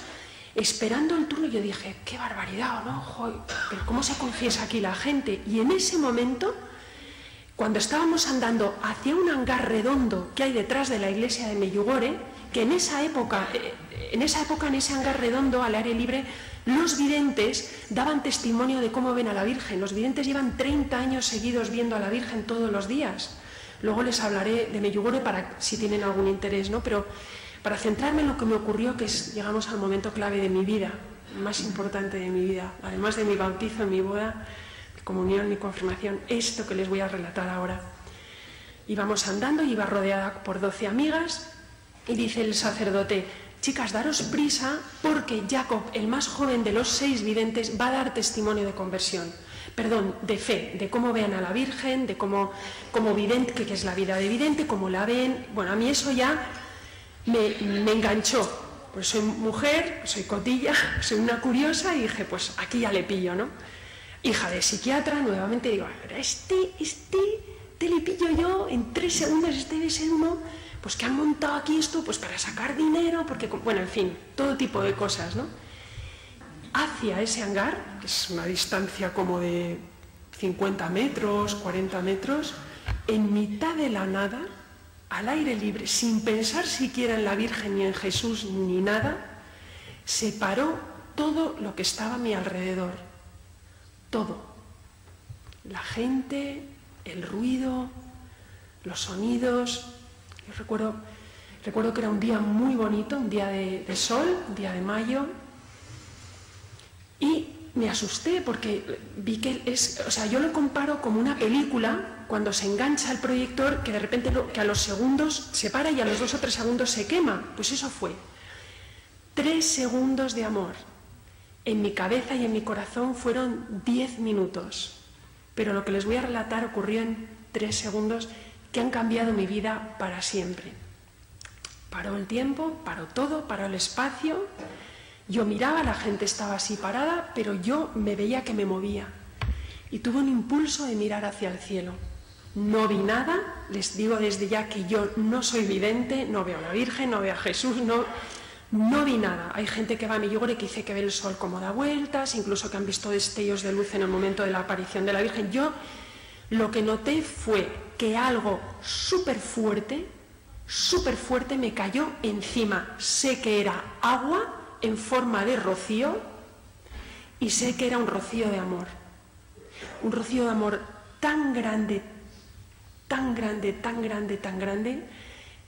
esperando el turno. Yo dije, qué barbaridad, ¿no? Joder, pero ¿cómo se confiesa aquí la gente? Y en ese momento, cuando estábamos andando hacia un hangar redondo que hay detrás de la iglesia de Medjugorje, que en esa época, en ese hangar redondo al aire libre, los videntes daban testimonio de cómo ven a la Virgen. Los videntes llevan 30 años seguidos viendo a la Virgen todos los días. Luego les hablaré de Medjugorje para si tienen algún interés, ¿no? Pero para centrarme en lo que me ocurrió, que llegamos al momento clave de mi vida, más importante de mi vida, además de mi bautizo, mi boda, mi comunión, mi confirmación, esto que les voy a relatar ahora. Íbamos andando y iba rodeada por 12 amigas y dice el sacerdote: chicas, daros prisa porque Jacob, el más joven de los 6 videntes, va a dar testimonio de conversión. Perdón, de fe, de cómo vean a la Virgen, de cómo vidente, que es la vida de vidente, cómo la ven. Bueno, a mí eso ya me enganchó. Pues soy mujer, soy cotilla, soy una curiosa y dije, pues aquí ya le pillo, ¿no? Hija de psiquiatra, nuevamente digo, este te le pillo yo en 3 segundos, este debe ser uno, pues que han montado aquí esto, pues para sacar dinero, porque, bueno, en fin, todo tipo de cosas, ¿no? Hacia ese hangar, que es una distancia como de 50 metros, 40 metros, en mitad de la nada, al aire libre, sin pensar siquiera en la Virgen ni en Jesús ni nada, se paró todo lo que estaba a mi alrededor. Todo. La gente, el ruido, los sonidos. Yo recuerdo que era un día muy bonito, un día de sol, un día de mayo, y me asusté porque vi que yo lo comparo como una película cuando se engancha el proyector, que de repente que a los segundos se para y a los 2 o 3 segundos se quema. Pues eso fue. 3 segundos de amor. En mi cabeza y en mi corazón fueron 10 minutos. Pero lo que les voy a relatar ocurrió en 3 segundos que han cambiado mi vida para siempre. Paró el tiempo, paró todo, paró el espacio. Yo miraba, la gente estaba así parada, pero yo me veía que me movía. Y tuve un impulso de mirar hacia el cielo. No vi nada, les digo desde ya que yo no soy vidente, no veo a la Virgen, no veo a Jesús, no vi nada. Hay gente que va a Medjugorje que dice que ve el sol como da vueltas, incluso que han visto destellos de luz en el momento de la aparición de la Virgen. Yo lo que noté fue que algo súper fuerte me cayó encima. Sé que era agua en forma de rocío y sé que era un rocío de amor. Un rocío de amor tan grande, tan grande, tan grande, tan grande,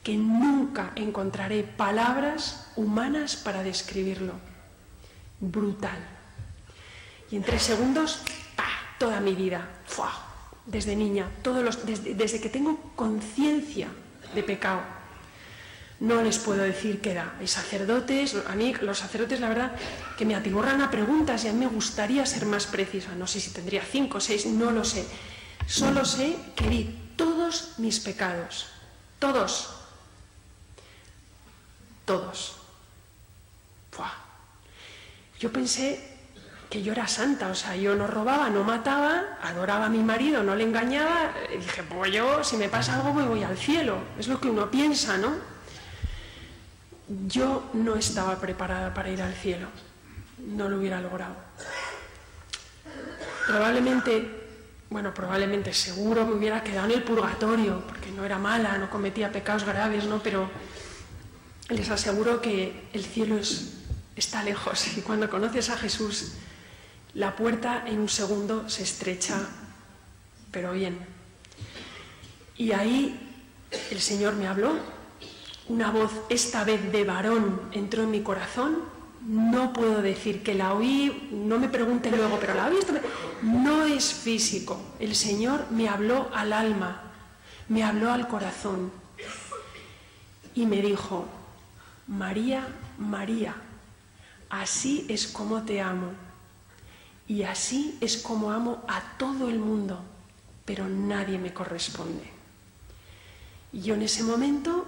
que nunca encontraré palabras humanas para describirlo. Brutal. Y en 3 segundos, ¡pah!, toda mi vida. ¡Fua! Desde niña, desde que tengo conciencia de pecado. No les puedo decir qué edad. Hay sacerdotes, a mí los sacerdotes la verdad que me atiborran a preguntas y a mí me gustaría ser más precisa. No sé si tendría 5 o 6, no lo sé. Solo sé que vi todos mis pecados. Todos. ¡Fua! Yo pensé que yo era santa, o sea, yo no robaba, no mataba, adoraba a mi marido, no le engañaba, y dije, pues yo, si me pasa algo, me voy al cielo. Es lo que uno piensa, ¿no? Yo no estaba preparada para ir al cielo, no lo hubiera logrado. Probablemente, seguro me hubiera quedado en el purgatorio, porque no era mala, no cometía pecados graves, ¿no? Pero les aseguro que el cielo está lejos, y cuando conoces a Jesús, la puerta en un segundo se estrecha, pero bien. Y ahí el Señor me habló. Una voz, esta vez de varón, entró en mi corazón. No puedo decir que la oí, no me pregunten luego, pero la oí. No es físico. El Señor me habló al alma, me habló al corazón. Y me dijo, María, María, así es como te amo. Y así es como amo a todo el mundo, pero nadie me corresponde. Y yo en ese momento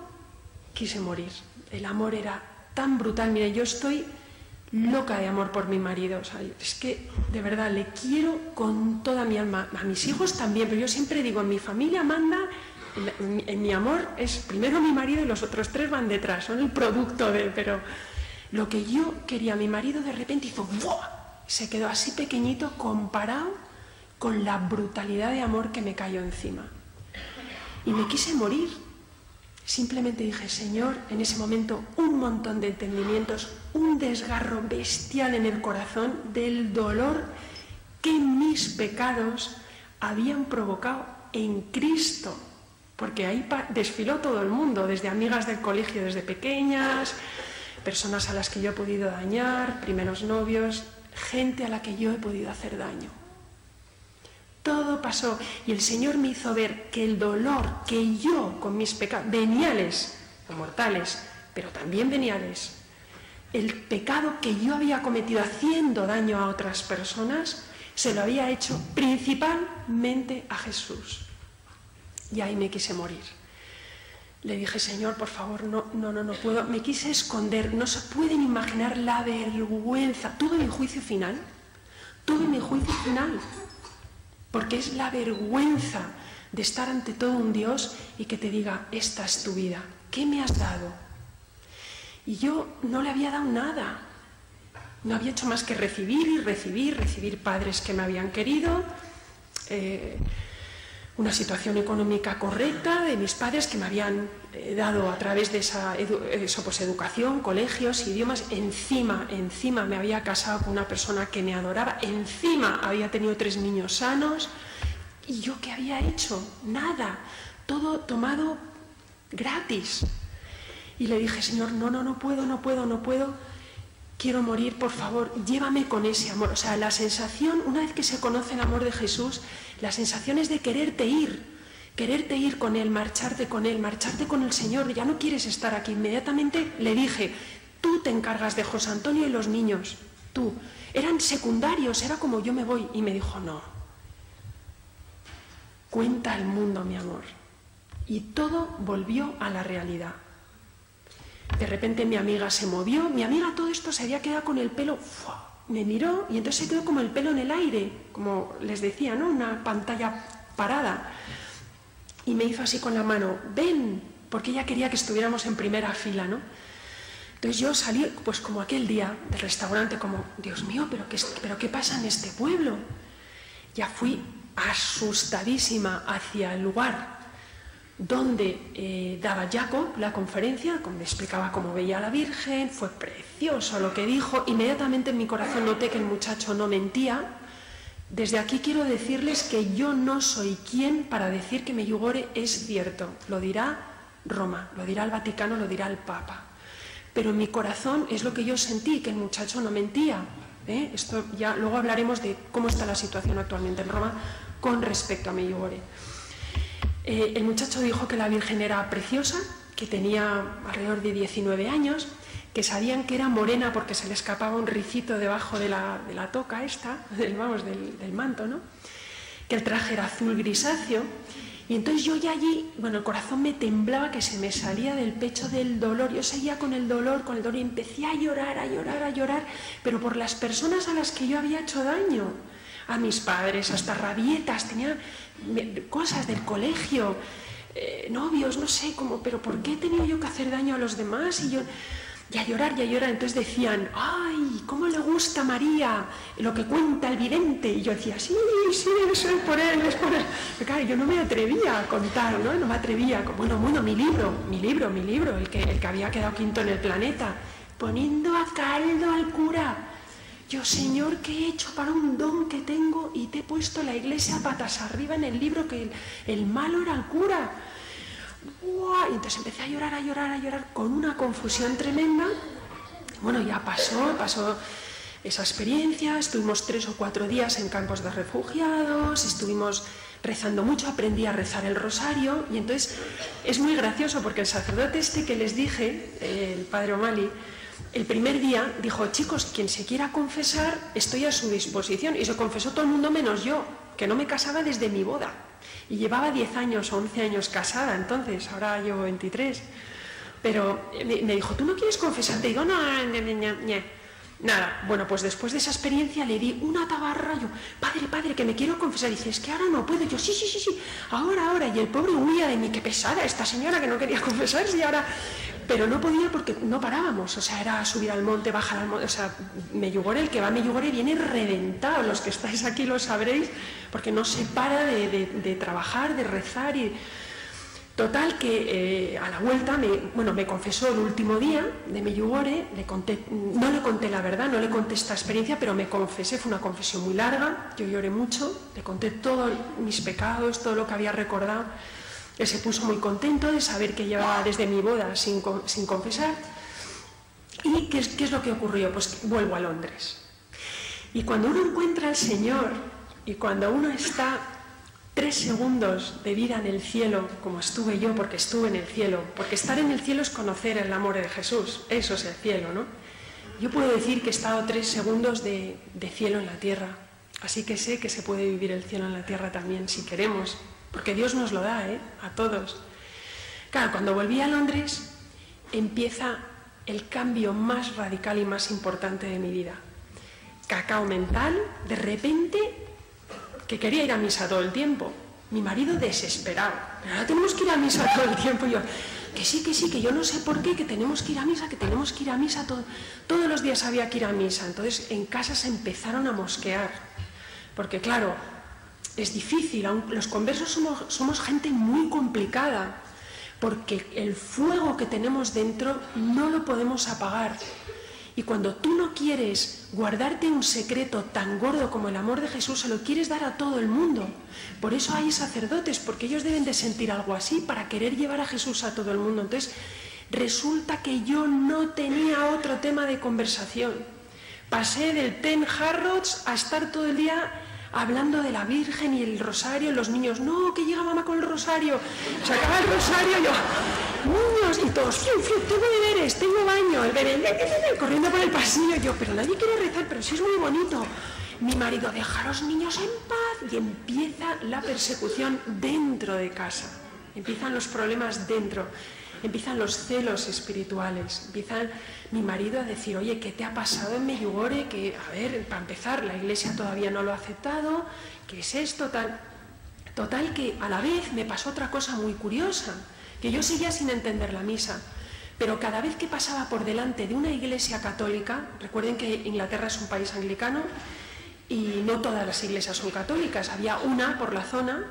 quise morir. El amor era tan brutal. Mira, yo estoy loca de amor por mi marido. O sea, es que de verdad le quiero con toda mi alma. A mis hijos también, pero yo siempre digo, en mi familia manda, en mi amor es primero mi marido y los otros 3 van detrás, son el producto de... Pero lo que yo quería, mi marido de repente hizo ¡buah! Se quedó así pequeñito comparado con la brutalidad de amor que me cayó encima. Y me quise morir. Simplemente dije, Señor, en ese momento un montón de entendimientos, un desgarro bestial en el corazón del dolor que mis pecados habían provocado en Cristo. Porque ahí desfiló todo el mundo, desde amigas del colegio desde pequeñas, personas a las que yo he podido dañar, primeros novios, gente a la que yo he podido hacer daño. todo pasó. Y el Señor me hizo ver que el dolor que yo con mis pecados, veniales o mortales, pero también veniales, el pecado que yo había cometido haciendo daño a otras personas, se lo había hecho principalmente a Jesús. Y ahí me quise morir. Le dije, Señor, por favor, no puedo. Me quise esconder. No se pueden imaginar la vergüenza. Tuve mi juicio final. Porque es la vergüenza de estar ante todo un Dios y que te diga, esta es tu vida. ¿Qué me has dado? Y yo no le había dado nada. No había hecho más que recibir padres que me habían querido, una situación económica correcta de mis padres que me habían dado a través de educación, colegios, idiomas. Encima me había casado con una persona que me adoraba, encima había tenido 3 niños sanos. ¿Y yo qué había hecho? Nada, todo tomado gratis. Y le dije, Señor, no puedo, quiero morir, por favor, llévame con ese amor. O sea, la sensación, una vez que se conoce el amor de Jesús, la sensación es de quererte ir con Él, marcharte con el Señor, ya no quieres estar aquí. Inmediatamente le dije, tú te encargas de José Antonio y los niños, tú. Eran secundarios, era como yo me voy. Y me dijo, no, cuenta al mundo, mi amor. Y todo volvió a la realidad. De repente mi amiga se movió, todo esto se había quedado con el pelo, ¡fua! Me miró y entonces se quedó como el pelo en el aire, como les decía, ¿no? Una pantalla parada. Y me hizo así con la mano, ven, porque ella quería que estuviéramos en primera fila, ¿no? Entonces yo salí, pues como aquel día del restaurante, como, Dios mío, ¿pero qué pasa en este pueblo? Ya fui asustadísima hacia el lugar donde daba Jacob la conferencia, me explicaba cómo veía a la Virgen, fue precioso lo que dijo. Inmediatamente en mi corazón noté que el muchacho no mentía. Desde aquí quiero decirles que yo no soy quien para decir que Medjugorje es cierto. Lo dirá Roma, lo dirá el Vaticano, lo dirá el Papa. Pero en mi corazón es lo que yo sentí, que el muchacho no mentía. Esto ya luego hablaremos de cómo está la situación actualmente en Roma con respecto a Medjugorje. El muchacho dijo que la Virgen era preciosa, que tenía alrededor de 19 años, que sabían que era morena porque se le escapaba un ricito debajo de la toca esta, del manto, ¿no? Que el traje era azul grisáceo. Y entonces yo ya allí, el corazón me temblaba, que se me salía del pecho del dolor. Yo seguía con el dolor, y empecé a llorar, pero por las personas a las que yo había hecho daño. A mis padres, hasta rabietas, tenía cosas del colegio, novios, no sé cómo, pero ¿por qué he tenido yo que hacer daño a los demás? Y yo, y a llorar, entonces decían, ¡ay, cómo le gusta a María lo que cuenta el vidente! Y yo decía, sí, eso es por él. Pero claro, yo no me atrevía a contar, ¿no? No me atrevía, mi libro, el que había quedado quinto en el planeta, poniendo a caldo al cura. Yo, Señor, ¿qué he hecho para un don que tengo? Y te he puesto la iglesia patas arriba en el libro, que el malo era el cura. ¡Uah! Y entonces empecé a llorar con una confusión tremenda. Ya pasó esa experiencia. Estuvimos 3 o 4 días en campos de refugiados, estuvimos rezando mucho, aprendí a rezar el rosario. Y entonces es muy gracioso porque el sacerdote que les dije, el padre O'Malley, el primer día dijo, chicos, quien se quiera confesar, estoy a su disposición. Y se confesó todo el mundo menos yo, que no me casaba desde mi boda. Y llevaba 10 años o 11 años casada, entonces, ahora llevo 23. Pero me dijo, ¿tú no quieres confesarte? Y digo, no. Nada, pues después de esa experiencia le di una tabarra. Yo, padre, que me quiero confesar. Y dice, es que ahora no puedo. Yo, sí, ahora. Y el pobre huía de mí, qué pesada esta señora que no quería confesarse y ahora... Pero no podía porque no parábamos, era subir al monte, bajar al monte, Medjugorje, el que va a Medjugorje viene reventado, los que estáis aquí lo sabréis, porque no se para de trabajar, de rezar y... Total que a la vuelta me confesó el último día de Medjugorje, no le conté la verdad, no le conté esta experiencia, pero me confesé, fue una confesión muy larga, yo lloré mucho, le conté todos mis pecados, todo lo que había recordado. Él se puso muy contento de saber que llevaba desde mi boda sin confesar. ¿Y qué es lo que ocurrió? Pues vuelvo a Londres. Y cuando uno encuentra al Señor, y cuando uno está 3 segundos de vida en el cielo, como estuve yo, porque estuve en el cielo, porque estar en el cielo es conocer el amor de Jesús, eso es el cielo, ¿no? Yo puedo decir que he estado 3 segundos de cielo en la tierra, así que sé que se puede vivir el cielo en la tierra también, si queremos, porque Dios nos lo da, a todos. Claro, cuando volví a Londres, empieza el cambio más radical y más importante de mi vida. Cacao mental, de repente, que quería ir a misa todo el tiempo. Mi marido desesperado. Pero ahora tenemos que ir a misa todo el tiempo. Y yo, que sí, que yo no sé por qué, que tenemos que ir a misa, todos los días había que ir a misa. Entonces en casa se empezaron a mosquear. Porque claro, es difícil, los conversos somos gente muy complicada. Porque el fuego que tenemos dentro no lo podemos apagar. Y cuando tú no quieres guardarte un secreto tan gordo como el amor de Jesús, se lo quieres dar a todo el mundo. Por eso hay sacerdotes, porque ellos deben de sentir algo así para querer llevar a Jesús a todo el mundo. Entonces, resulta que yo no tenía otro tema de conversación. Pasé del Ten Harrods a estar todo el día hablando de la Virgen y el rosario. Los niños, no, que llega mamá con el rosario. Se acaba el rosario, yo... Niños, y todos, tengo deberes, tengo baño, el bebé, corriendo por el pasillo, yo, pero nadie quiere rezar, pero sí es muy bonito. Mi marido, deja a los niños en paz, y empieza la persecución dentro de casa, empiezan los problemas dentro, empiezan los celos espirituales, empiezan mi marido a decir, oye, ¿qué te ha pasado en Medjugorje? Que, a ver, para empezar, la iglesia todavía no lo ha aceptado, ¿qué es esto? Total que a la vez me pasó otra cosa muy curiosa, que yo seguía sin entender la misa, pero cada vez que pasaba por delante de una iglesia católica, recuerden que Inglaterra es un país anglicano y no todas las iglesias son católicas, había una por la zona,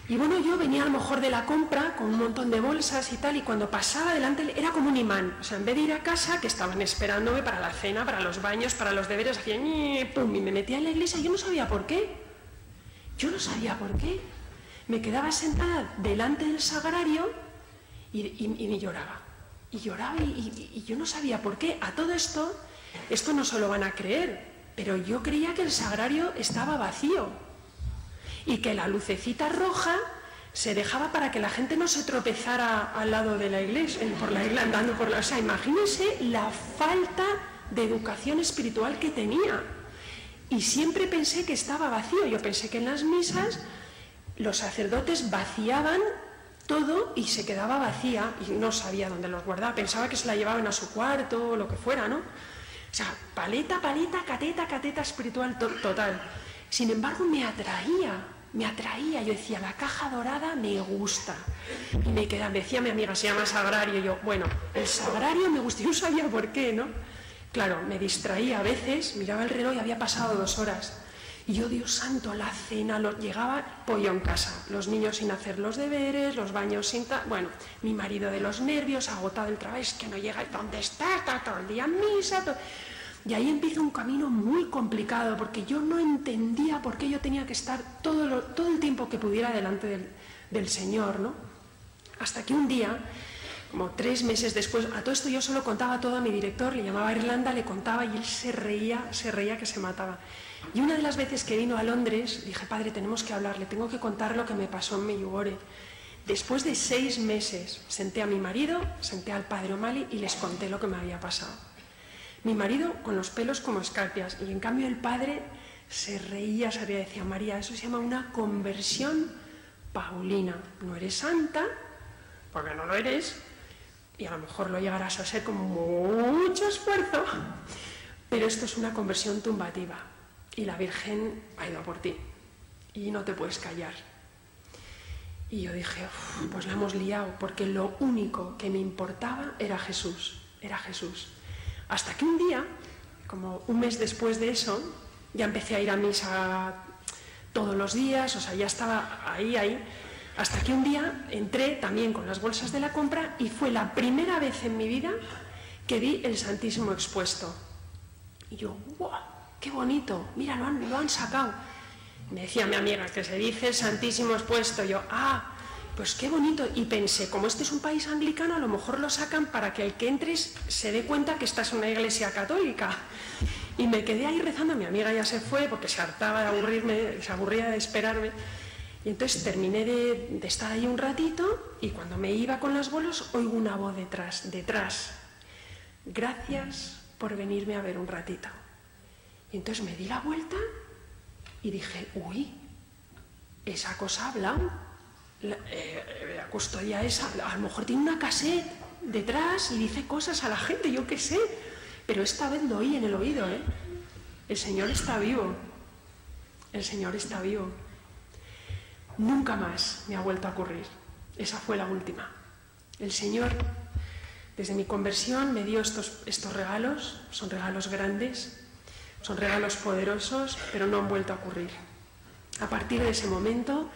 y bueno, yo venía a lo mejor de la compra con un montón de bolsas y tal, y cuando pasaba delante era como un imán, o sea, en vez de ir a casa, que estaban esperándome para la cena, para los baños, para los deberes, hacía pum, y me metía en la iglesia y yo no sabía por qué. Me quedaba sentada delante del sagrario y me lloraba. Y lloraba y yo no sabía por qué. A todo esto no se lo van a creer, pero yo creía que el sagrario estaba vacío y que la lucecita roja se dejaba para que la gente no se tropezara al lado de la iglesia, andando por la... O sea, imagínense la falta de educación espiritual que tenía. Y siempre pensé que estaba vacío. Yo pensé que en las misas los sacerdotes vaciaban todo y se quedaba vacía y no sabía dónde los guardaba. Pensaba que se la llevaban a su cuarto o lo que fuera, ¿no? O sea, paleta, cateta espiritual total. Sin embargo, me atraía. Yo decía, la caja dorada me gusta. Y me decía mi amiga, se llama sagrario. Y yo, bueno, el sagrario me gusta. Yo no sabía por qué, ¿no? Claro, me distraía a veces, miraba el reloj y había pasado 2 horas. Y yo, Dios santo, la cena, llegaba pollo en casa, los niños sin hacer los deberes, los baños sin... Bueno, mi marido de los nervios, agotado el trabajo, es que no llega, ¿dónde está? Está todo el día en misa. Y ahí empieza un camino muy complicado, porque yo no entendía por qué yo tenía que estar todo el tiempo que pudiera delante del Señor, ¿no? Hasta que un día, como 3 meses después, a todo esto yo solo contaba todo a mi director, le llamaba a Irlanda, le contaba y él se reía que se mataba. Y una de las veces que vino a Londres, dije, padre, tenemos que hablar, le tengo que contar lo que me pasó en Medjugorje. Después de 6 meses, senté a mi marido, senté al padre O'Malley y les conté lo que me había pasado. Mi marido con los pelos como escarpias, y en cambio el padre se reía, decía, María, eso se llama una conversión paulina. No eres santa, porque no lo eres, y a lo mejor lo llegarás a ser con mucho esfuerzo, pero esto es una conversión tumbativa. Y la Virgen ha ido a por ti y no te puedes callar. Y yo dije, pues la hemos liado, porque lo único que me importaba era Jesús. Hasta que un día, como un mes después de eso, ya empecé a ir a misa todos los días, o sea, ya estaba ahí, hasta que un día entré también con las bolsas de la compra y fue la primera vez en mi vida que vi el Santísimo expuesto. Y yo, ¡guau! ¡Qué bonito! Mira, lo han sacado. Me decía mi amiga que se dice el Santísimo expuesto. Yo, pues qué bonito. Y pensé, como este es un país anglicano, a lo mejor lo sacan para que el que entres se dé cuenta que esta es una iglesia católica. Y me quedé ahí rezando. Mi amiga ya se fue porque se hartaba de aburrirme, se aburría de esperarme. Y entonces terminé de estar ahí un ratito y cuando me iba con las bolas oigo una voz detrás. Gracias por venirme a ver un ratito. Y entonces me di la vuelta y dije, uy, esa cosa ha hablado. La custodia esa, a lo mejor tiene una cassette detrás y dice cosas a la gente, yo qué sé. Pero esta vez lo oí en el oído, ¿eh? El Señor está vivo. El Señor está vivo. Nunca más me ha vuelto a ocurrir. Esa fue la última. El Señor, desde mi conversión, me dio estos regalos. Son regalos grandes, son regalos poderosos, pero no han vuelto a ocurrir. A partir de ese momento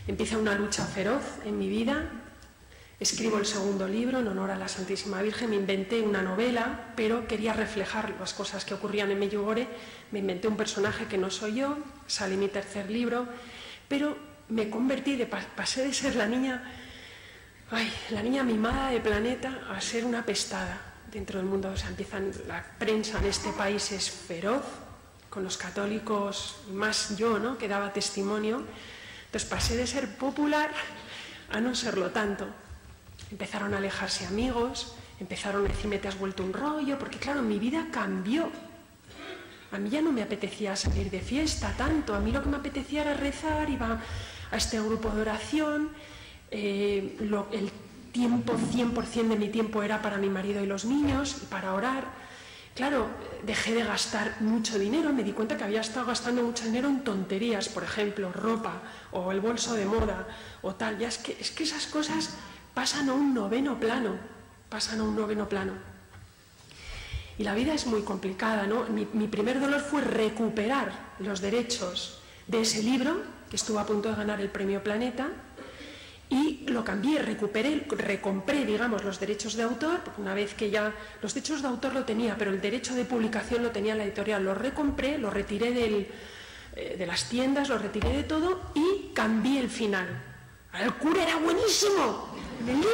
empieza una lucha feroz en mi vida. Escribo el segundo libro en honor a la Santísima Virgen. Me inventé una novela, pero quería reflejar las cosas que ocurrían en Medjugorje. Me inventé un personaje que no soy yo, sale mi tercer libro, pero me convertí, pasé de ser la niña mimada de Planeta a ser una apestada dentro del mundo. O sea, la prensa en este país es feroz, con los católicos, más yo, ¿no?, que daba testimonio. Entonces pasé de ser popular a no serlo tanto. Empezaron a alejarse amigos, empezaron a decirme te has vuelto un rollo, porque claro, mi vida cambió. A mí ya no me apetecía salir de fiesta tanto, a mí lo que me apetecía era rezar, iba a este grupo de oración, el tiempo, 100% de mi tiempo era para mi marido y los niños, y para orar. Claro, dejé de gastar mucho dinero, me di cuenta que había estado gastando mucho dinero en tonterías, por ejemplo, ropa, o el bolso de moda, o tal. Ya es que esas cosas pasan a un noveno plano. Y la vida es muy complicada, ¿no? Mi primer dolor fue recuperar los derechos de ese libro, que estuvo a punto de ganar el premio Planeta, y lo cambié, recompré, digamos, los derechos de autor, porque una vez que ya los derechos de autor lo tenía, pero el derecho de publicación lo tenía la editorial, lo recompré, lo retiré de las tiendas, lo retiré de todo y cambié el final. El cura era buenísimo, el libro,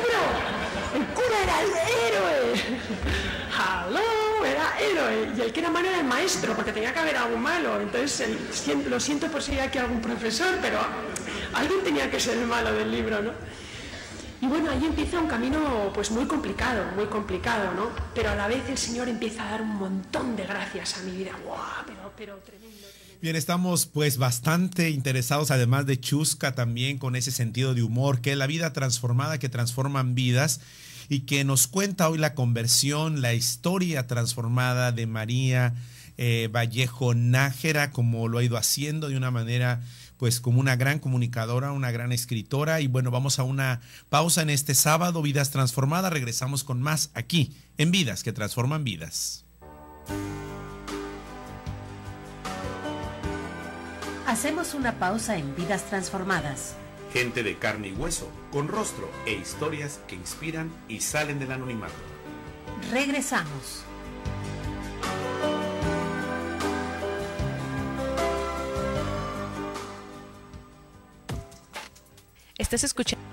el cura era el héroe, era héroe, y el que era malo era el maestro, porque tenía que haber algo malo. Entonces, lo siento por si hay aquí algún profesor, pero alguien tenía que ser el malo del libro, ¿no? Y bueno, ahí empieza un camino pues muy complicado, ¿no? Pero a la vez el Señor empieza a dar un montón de gracias a mi vida. ¡Guau! Pero tremendo. Bien, estamos pues bastante interesados, además de chusca también, con ese sentido de humor, que es la vida transformada, que transforman vidas, y que nos cuenta hoy la conversión, la historia transformada de María Vallejo Nájera, como lo ha ido haciendo de una manera pues como una gran comunicadora, una gran escritora. Y bueno, vamos a una pausa en este sábado, Vidas Transformadas. Regresamos con más aquí en Vidas que Transforman Vidas. Hacemos una pausa en Vidas Transformadas. Gente de carne y hueso, con rostro e historias que inspiran y salen del anonimato. Regresamos. Estás escuchando.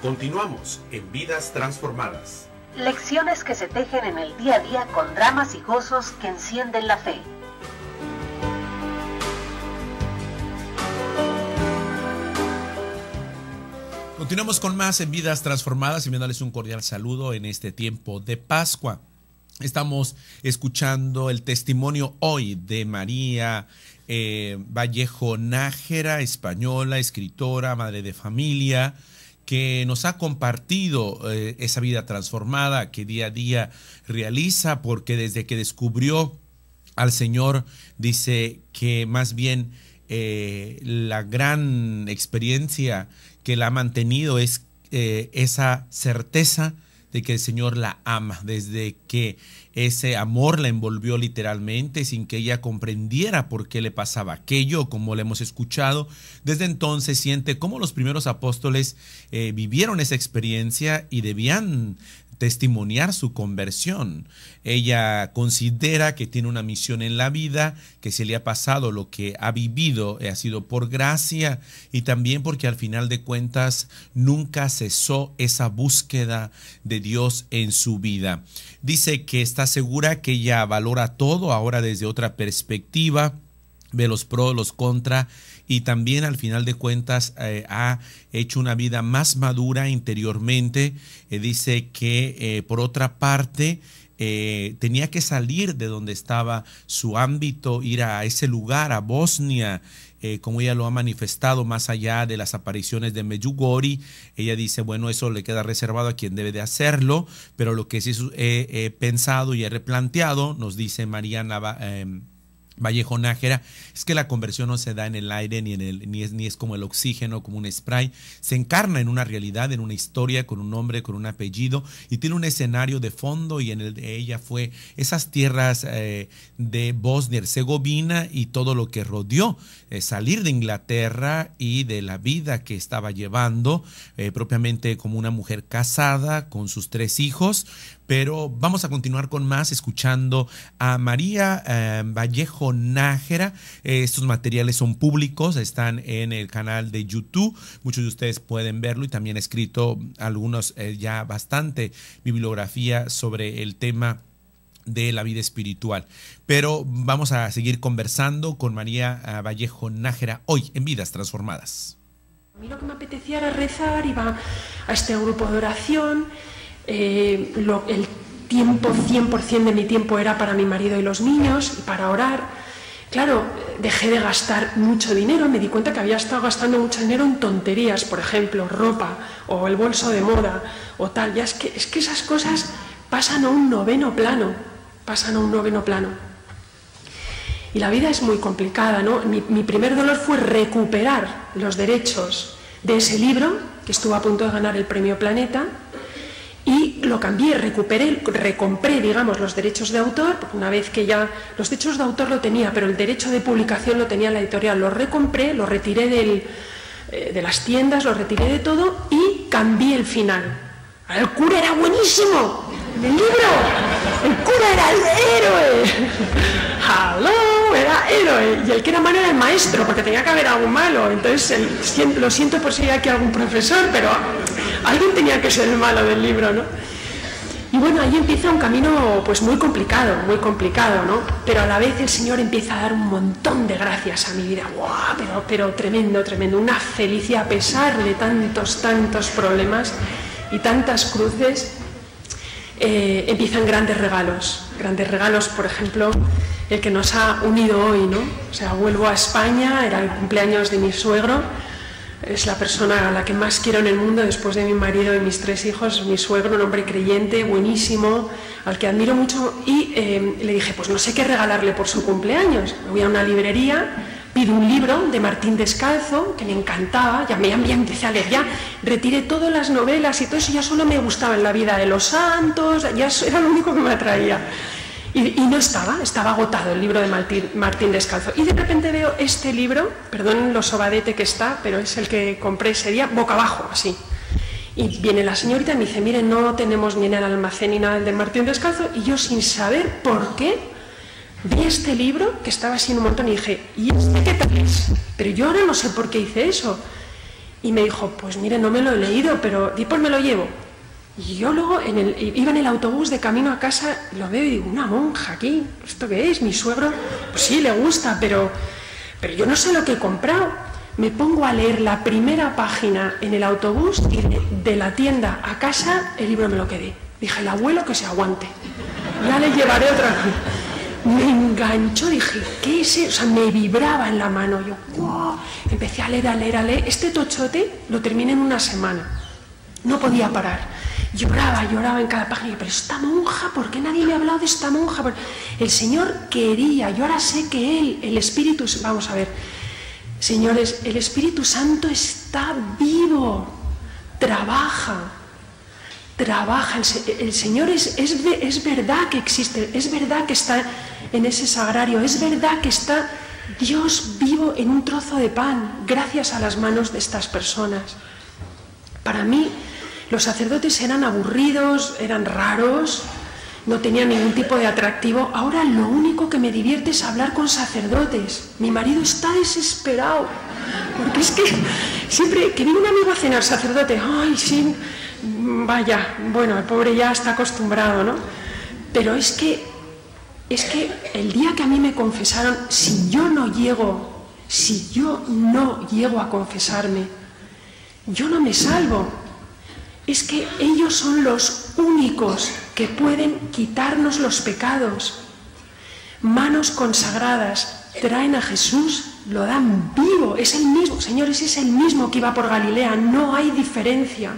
Continuamos en Vidas Transformadas. Lecciones que se tejen en el día a día con dramas y gozos que encienden la fe. Continuamos con más en Vidas Transformadas, enviándoles un cordial saludo en este tiempo de Pascua. Estamos escuchando el testimonio hoy de María Vallejo Nájera, española, escritora, madre de familia, que nos ha compartido esa vida transformada que día a día realiza, porque desde que descubrió al Señor, dice que más bien la gran experiencia que la ha mantenido es esa certeza de que el Señor la ama, desde que ese amor la envolvió literalmente sin que ella comprendiera por qué le pasaba aquello, como le hemos escuchado. Desde entonces siente cómo los primeros apóstoles vivieron esa experiencia y debían testimoniar su conversión. Ella considera que tiene una misión en la vida, que se le ha pasado lo que ha vivido, ha sido por gracia y también porque al final de cuentas nunca cesó esa búsqueda de Dios en su vida. Dice que está segura que ella valora todo ahora desde otra perspectiva. ve los pros, los contras, y también al final de cuentas ha hecho una vida más madura interiormente. Dice que por otra parte tenía que salir de donde estaba su ámbito, ir a ese lugar, a Bosnia, como ella lo ha manifestado, más allá de las apariciones de Medjugorje. Ella dice, bueno, eso le queda reservado a quien debe de hacerlo, pero lo que sí he pensado y he replanteado, nos dice Mariana Vallejo Nájera, es que la conversión no se da en el aire ni es como el oxígeno, como un spray. Se encarna en una realidad, en una historia, con un nombre, con un apellido, y tiene un escenario de fondo, y en el de ella fue esas tierras de Bosnia y Herzegovina y todo lo que rodeó, salir de Inglaterra y de la vida que estaba llevando, propiamente como una mujer casada con sus 3 hijos. Pero vamos a continuar con más, escuchando a María Vallejo Nájera. Estos materiales son públicos, están en el canal de YouTube. Muchos de ustedes pueden verlo, y también he escrito algunos, ya bastante bibliografía sobre el tema de la vida espiritual. Pero vamos a seguir conversando con María Vallejo Nájera hoy en Vidas Transformadas. A mí lo que me apetecía era rezar, iba a este grupo de oración. El tiempo, 100% de mi tiempo era para mi marido y los niños, y para orar. Claro, dejé de gastar mucho dinero, me di cuenta que había estado gastando mucho dinero en tonterías, por ejemplo, ropa, o el bolso de moda, o tal. Ya es que esas cosas pasan a un noveno plano, Y la vida es muy complicada, ¿no? Mi primer dolor fue recuperar los derechos de ese libro, que estuvo a punto de ganar el Premio Planeta, y lo cambié, recompré, digamos, los derechos de autor, porque una vez que ya los derechos de autor lo tenía, pero el derecho de publicación lo tenía la editorial, lo recompré, lo retiré de las tiendas, lo retiré de todo y cambié el final. El cura era buenísimo, en el libro, el cura era el héroe, ¡hello! Era héroe, y el que era malo era el maestro, porque tenía que haber algo malo. Entonces, lo siento por si hay aquí algún profesor, pero alguien tenía que ser el malo del libro, ¿no? Y bueno, ahí empieza un camino pues muy complicado, ¿no? Pero a la vez el Señor empieza a dar un montón de gracias a mi vida. ¡Wow! Pero tremendo, una felicidad a pesar de tantos problemas y tantas cruces. Empiezan grandes regalos, por ejemplo, el que nos ha unido hoy, ¿no? O sea, vuelvo a España, era el cumpleaños de mi suegro. Es la persona a la que más quiero en el mundo después de mi marido y mis 3 hijos. Mi suegro, un hombre creyente, buenísimo, al que admiro mucho, y le dije, pues no sé qué regalarle por su cumpleaños. Me voy a una librería, pido un libro de Martín Descalzo, que me encantaba, ya empecé a leer, ya retiré todas las novelas y todo eso, ya solo me gustaba en la vida de los santos, ya era lo único que me atraía. Y no estaba agotado el libro de Martín Descalzo. Y de repente veo este libro, perdón lo sobadete que está, pero es el que compré ese día, boca abajo, así. Y viene la señorita y me dice, mire, no tenemos ni en el almacén ni nada de Martín Descalzo, y yo sin saber por qué, vi este libro que estaba así en un montón y dije, ¿y este qué tal es? Pero yo ahora no sé por qué hice eso. Y me dijo, pues mire, no me lo he leído, pero pues me lo llevo. Y yo luego iba en el autobús de camino a casa, lo veo y digo, una monja aquí, ¿esto qué es? Mi suegro, pues sí, le gusta, pero yo no sé lo que he comprado. Me pongo a leer la primera página en el autobús y de la tienda a casa el libro me lo quedé. Dije, el abuelo que se aguante, ya le llevaré otra. Me enganchó, dije, ¿qué es eso? O sea, me vibraba en la mano. Yo, ¡wow! Empecé a leer. Este tochote lo terminé en una semana. No podía parar. Lloraba en cada página. Pero esta monja, ¿por qué nadie me ha hablado de esta monja? El Señor quería, yo ahora sé que Él, el Espíritu, vamos a ver, señores, el Espíritu Santo está vivo, trabaja. El Señor es verdad que existe, es verdad que está en ese sagrario, es verdad que está Dios vivo en un trozo de pan, gracias a las manos de estas personas. Para mí, los sacerdotes eran aburridos, eran raros, no tenían ningún tipo de atractivo. Ahora lo único que me divierte es hablar con sacerdotes. Mi marido está desesperado, porque es que siempre que viene un amigo a cenar, sacerdote, ¡ay, sí! Vaya, bueno, el pobre ya está acostumbrado, ¿no? Pero es que es que el día que a mí me confesaron, si yo no llego a confesarme, yo no me salvo. Es que ellos son los únicos que pueden quitarnos los pecados. Manos consagradas traen a Jesús, lo dan vivo, es el mismo, señores, es el mismo que iba por Galilea, no hay diferencia.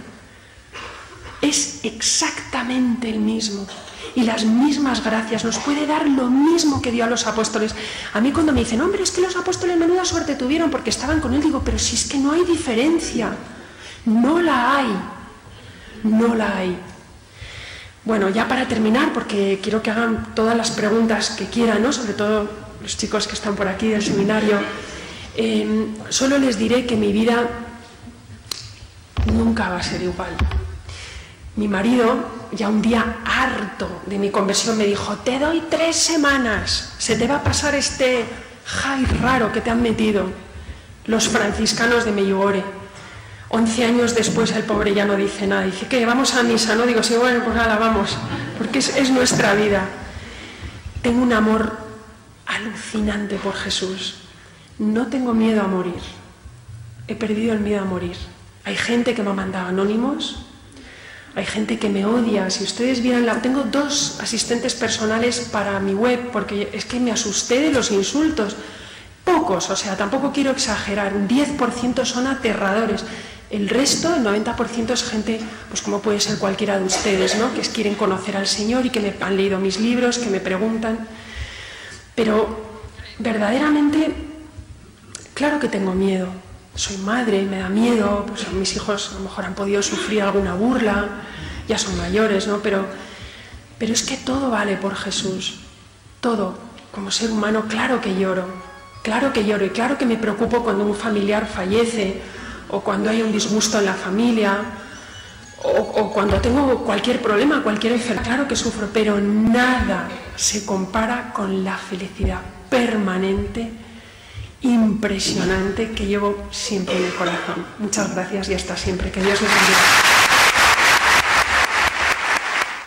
Es exactamente el mismo. Y las mismas gracias, nos puede dar lo mismo que dio a los apóstoles. A mí cuando me dicen, hombre, es que los apóstoles menuda suerte tuvieron porque estaban con él, digo, pero si es que no hay diferencia, no la hay. Bueno, ya para terminar, porque quiero que hagan todas las preguntas que quieran, ¿no? Sobre todo los chicos que están por aquí del seminario, solo les diré que mi vida nunca va a ser igual. Mi marido, ya un día harto de mi conversión, me dijo, te doy 3 semanas, se te va a pasar este high raro que te han metido los franciscanos de Medjugorje. 11 años después el pobre ya no dice nada, dice, ¿qué? ¿Vamos a misa? No, digo, sí, bueno, pues nada, vamos, porque es nuestra vida. Tengo un amor alucinante por Jesús, no tengo miedo a morir, he perdido el miedo a morir. Hay gente que me ha mandado anónimos, hay gente que me odia. Si ustedes vieran, tengo 2 asistentes personales para mi web, porque es que me asusté de los insultos. Pocos, o sea, tampoco quiero exagerar, un 10% son aterradores. El resto, el 90% es gente, pues como puede ser cualquiera de ustedes, ¿no? Que quieren conocer al Señor y que me han leído mis libros, que me preguntan. Pero verdaderamente, claro que tengo miedo. Soy madre, me da miedo, pues mis hijos a lo mejor han podido sufrir alguna burla, ya son mayores, ¿no? Pero es que todo vale por Jesús, todo. Como ser humano, claro que lloro y claro que me preocupo cuando un familiar fallece o cuando hay un disgusto en la familia o cuando tengo cualquier problema, cualquier enfermedad, claro que sufro, pero nada se compara con la felicidad permanente, impresionante, que llevo siempre en el corazón. Muchas gracias y hasta siempre. Que Dios les bendiga.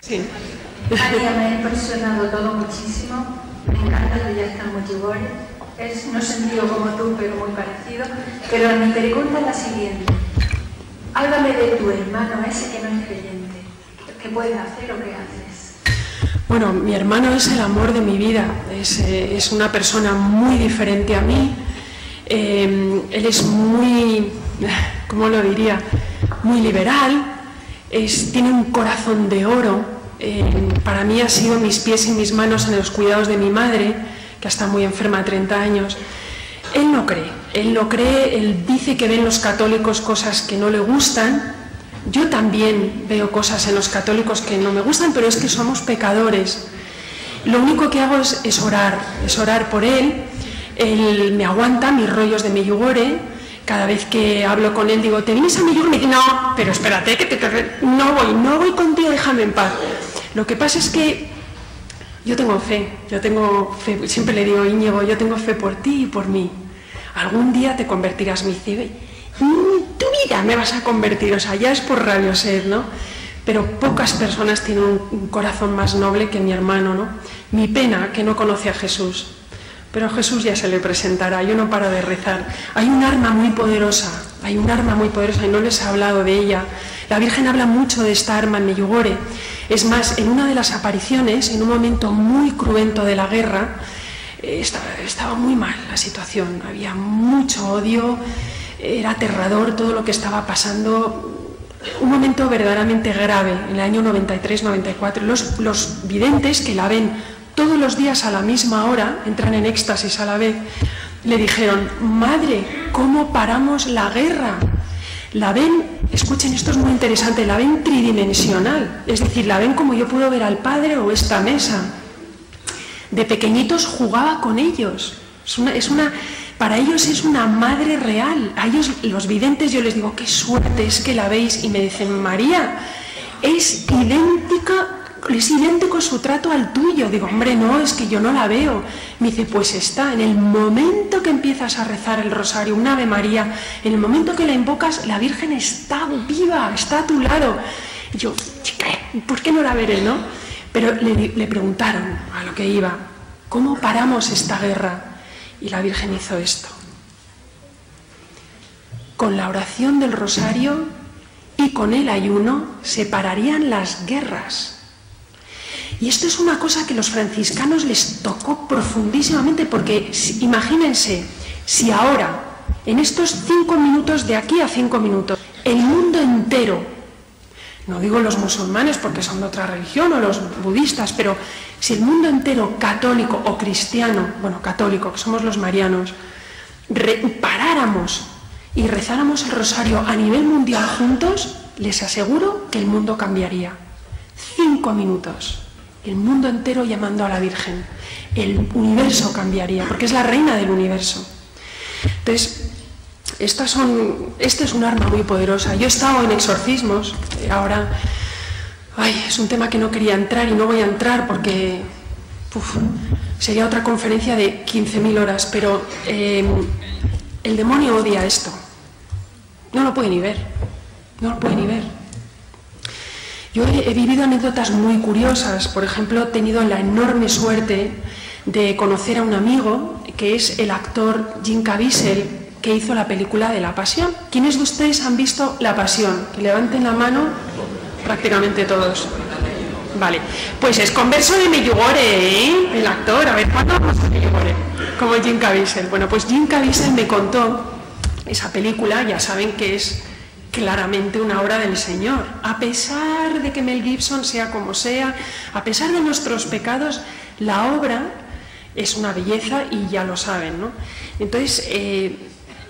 Sí. María, me ha impresionado todo muchísimo. Me encanta que ya está en Medjugorje. No he sentido como tú, pero muy parecido. Pero mi pregunta es la siguiente. Háblame de tu hermano ese que no es creyente. ¿Qué puedes hacer o qué haces? Bueno, mi hermano es el amor de mi vida. Es una persona muy diferente a mí. Él es muy, ¿cómo lo diría? Muy liberal. Tiene un corazón de oro. Para mí ha sido mis pies y mis manos en los cuidados de mi madre, que está muy enferma, 30 años. Él no cree, él dice que ven los católicos cosas que no le gustan. Yo también veo cosas en los católicos que no me gustan, pero es que somos pecadores. Lo único que hago es orar por él. Él me aguanta mis rollos de Medjugorje. Cada vez que hablo con él digo, ¿te vienes a Medjugorje? Me dice, no, pero espérate, no voy contigo, déjame en paz. Lo que pasa es que yo tengo fe, siempre le digo, Íñigo, yo tengo fe por ti y por mí. Algún día te convertirás, me dice, tu vida me vas a convertir, o sea, ya es por rabiosed, ¿no? Pero pocas personas tienen un corazón más noble que mi hermano, ¿no? Mi pena que no conoce a Jesús, pero Jesús ya se le presentará, yo no paro de rezar. Hay un arma muy poderosa y no les he hablado de ella. La Virgen habla mucho de esta arma en Medjugorje. Es más, en una de las apariciones, en un momento muy cruento de la guerra, estaba muy mal la situación, había mucho odio, era aterrador todo lo que estaba pasando, un momento verdaderamente grave, en el año 93-94. Los videntes, que la ven todos los días a la misma hora, entran en éxtasis a la vez, le dijeron, madre, ¿cómo paramos la guerra? La ven, escuchen, esto es muy interesante, la ven tridimensional, es decir, la ven como yo puedo ver al Padre o esta mesa. De pequeñitos jugaba con ellos, para ellos es una madre real. A ellos, los videntes, yo les digo, qué suerte es que la veis, y me dicen, María, es idéntico su trato al tuyo. Digo, hombre, no, es que yo no la veo. Me dice, pues está, en el momento que empiezas a rezar el rosario, un Ave María, en el momento que la invocas, la Virgen está viva, está a tu lado. Y yo, chica, ¿por qué no la veré, no? Pero le preguntaron a lo que iba. ¿Cómo paramos esta guerra? Y la Virgen hizo esto. Con la oración del rosario y con el ayuno se pararían las guerras. Y esto es una cosa que a los franciscanos les tocó profundísimamente, porque imagínense, si ahora, en estos 5 minutos, de aquí a 5 minutos, el mundo entero, no digo los musulmanes porque son de otra religión o los budistas, pero si el mundo entero, católico o cristiano, bueno, católico, que somos los marianos, paráramos y rezáramos el rosario a nivel mundial juntos, les aseguro que el mundo cambiaría. 5 minutos. El mundo entero llamando a la Virgen. El universo cambiaría, porque es la reina del universo. Entonces, este es un arma muy poderosa. Yo he estado en exorcismos, ahora es un tema que no quería entrar y no voy a entrar porque sería otra conferencia de 15.000 horas, pero el demonio odia esto. No lo puede ni ver, no lo puede ni ver. Yo he vivido anécdotas muy curiosas. Por ejemplo, he tenido la enorme suerte de conocer a un amigo que es el actor Jim Caviezel, que hizo la película de La Pasión. ¿Quiénes de ustedes han visto La Pasión? Que levanten la mano. Prácticamente todos. Vale, pues es converso de Medjugorje, ¿eh? El actor. A ver, ¿cuándo vamos a Medjugorje? Como Jim Caviezel. Bueno, pues Jim Caviezel me contó esa película, ya saben que es claramente una obra del Señor. A pesar de que Mel Gibson sea como sea, a pesar de nuestros pecados, la obra es una belleza y ya lo saben, ¿no? Entonces,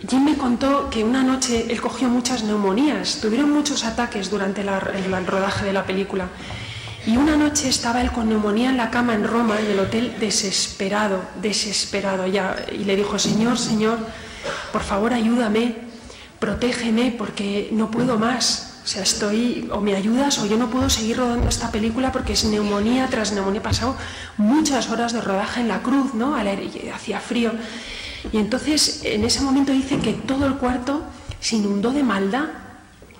Jim me contó que una noche él cogió muchas neumonías, tuvieron muchos ataques durante el rodaje de la película, y una noche estaba él con neumonía en la cama en Roma, en el hotel, desesperado ya, y le dijo: Señor, por favor ayúdame, protégeme porque no puedo más, o sea, o me ayudas o yo no puedo seguir rodando esta película porque es neumonía tras neumonía. He pasado muchas horas de rodaje en la cruz, ¿no? Hacía frío. Y entonces en ese momento dice que todo el cuarto se inundó de maldad,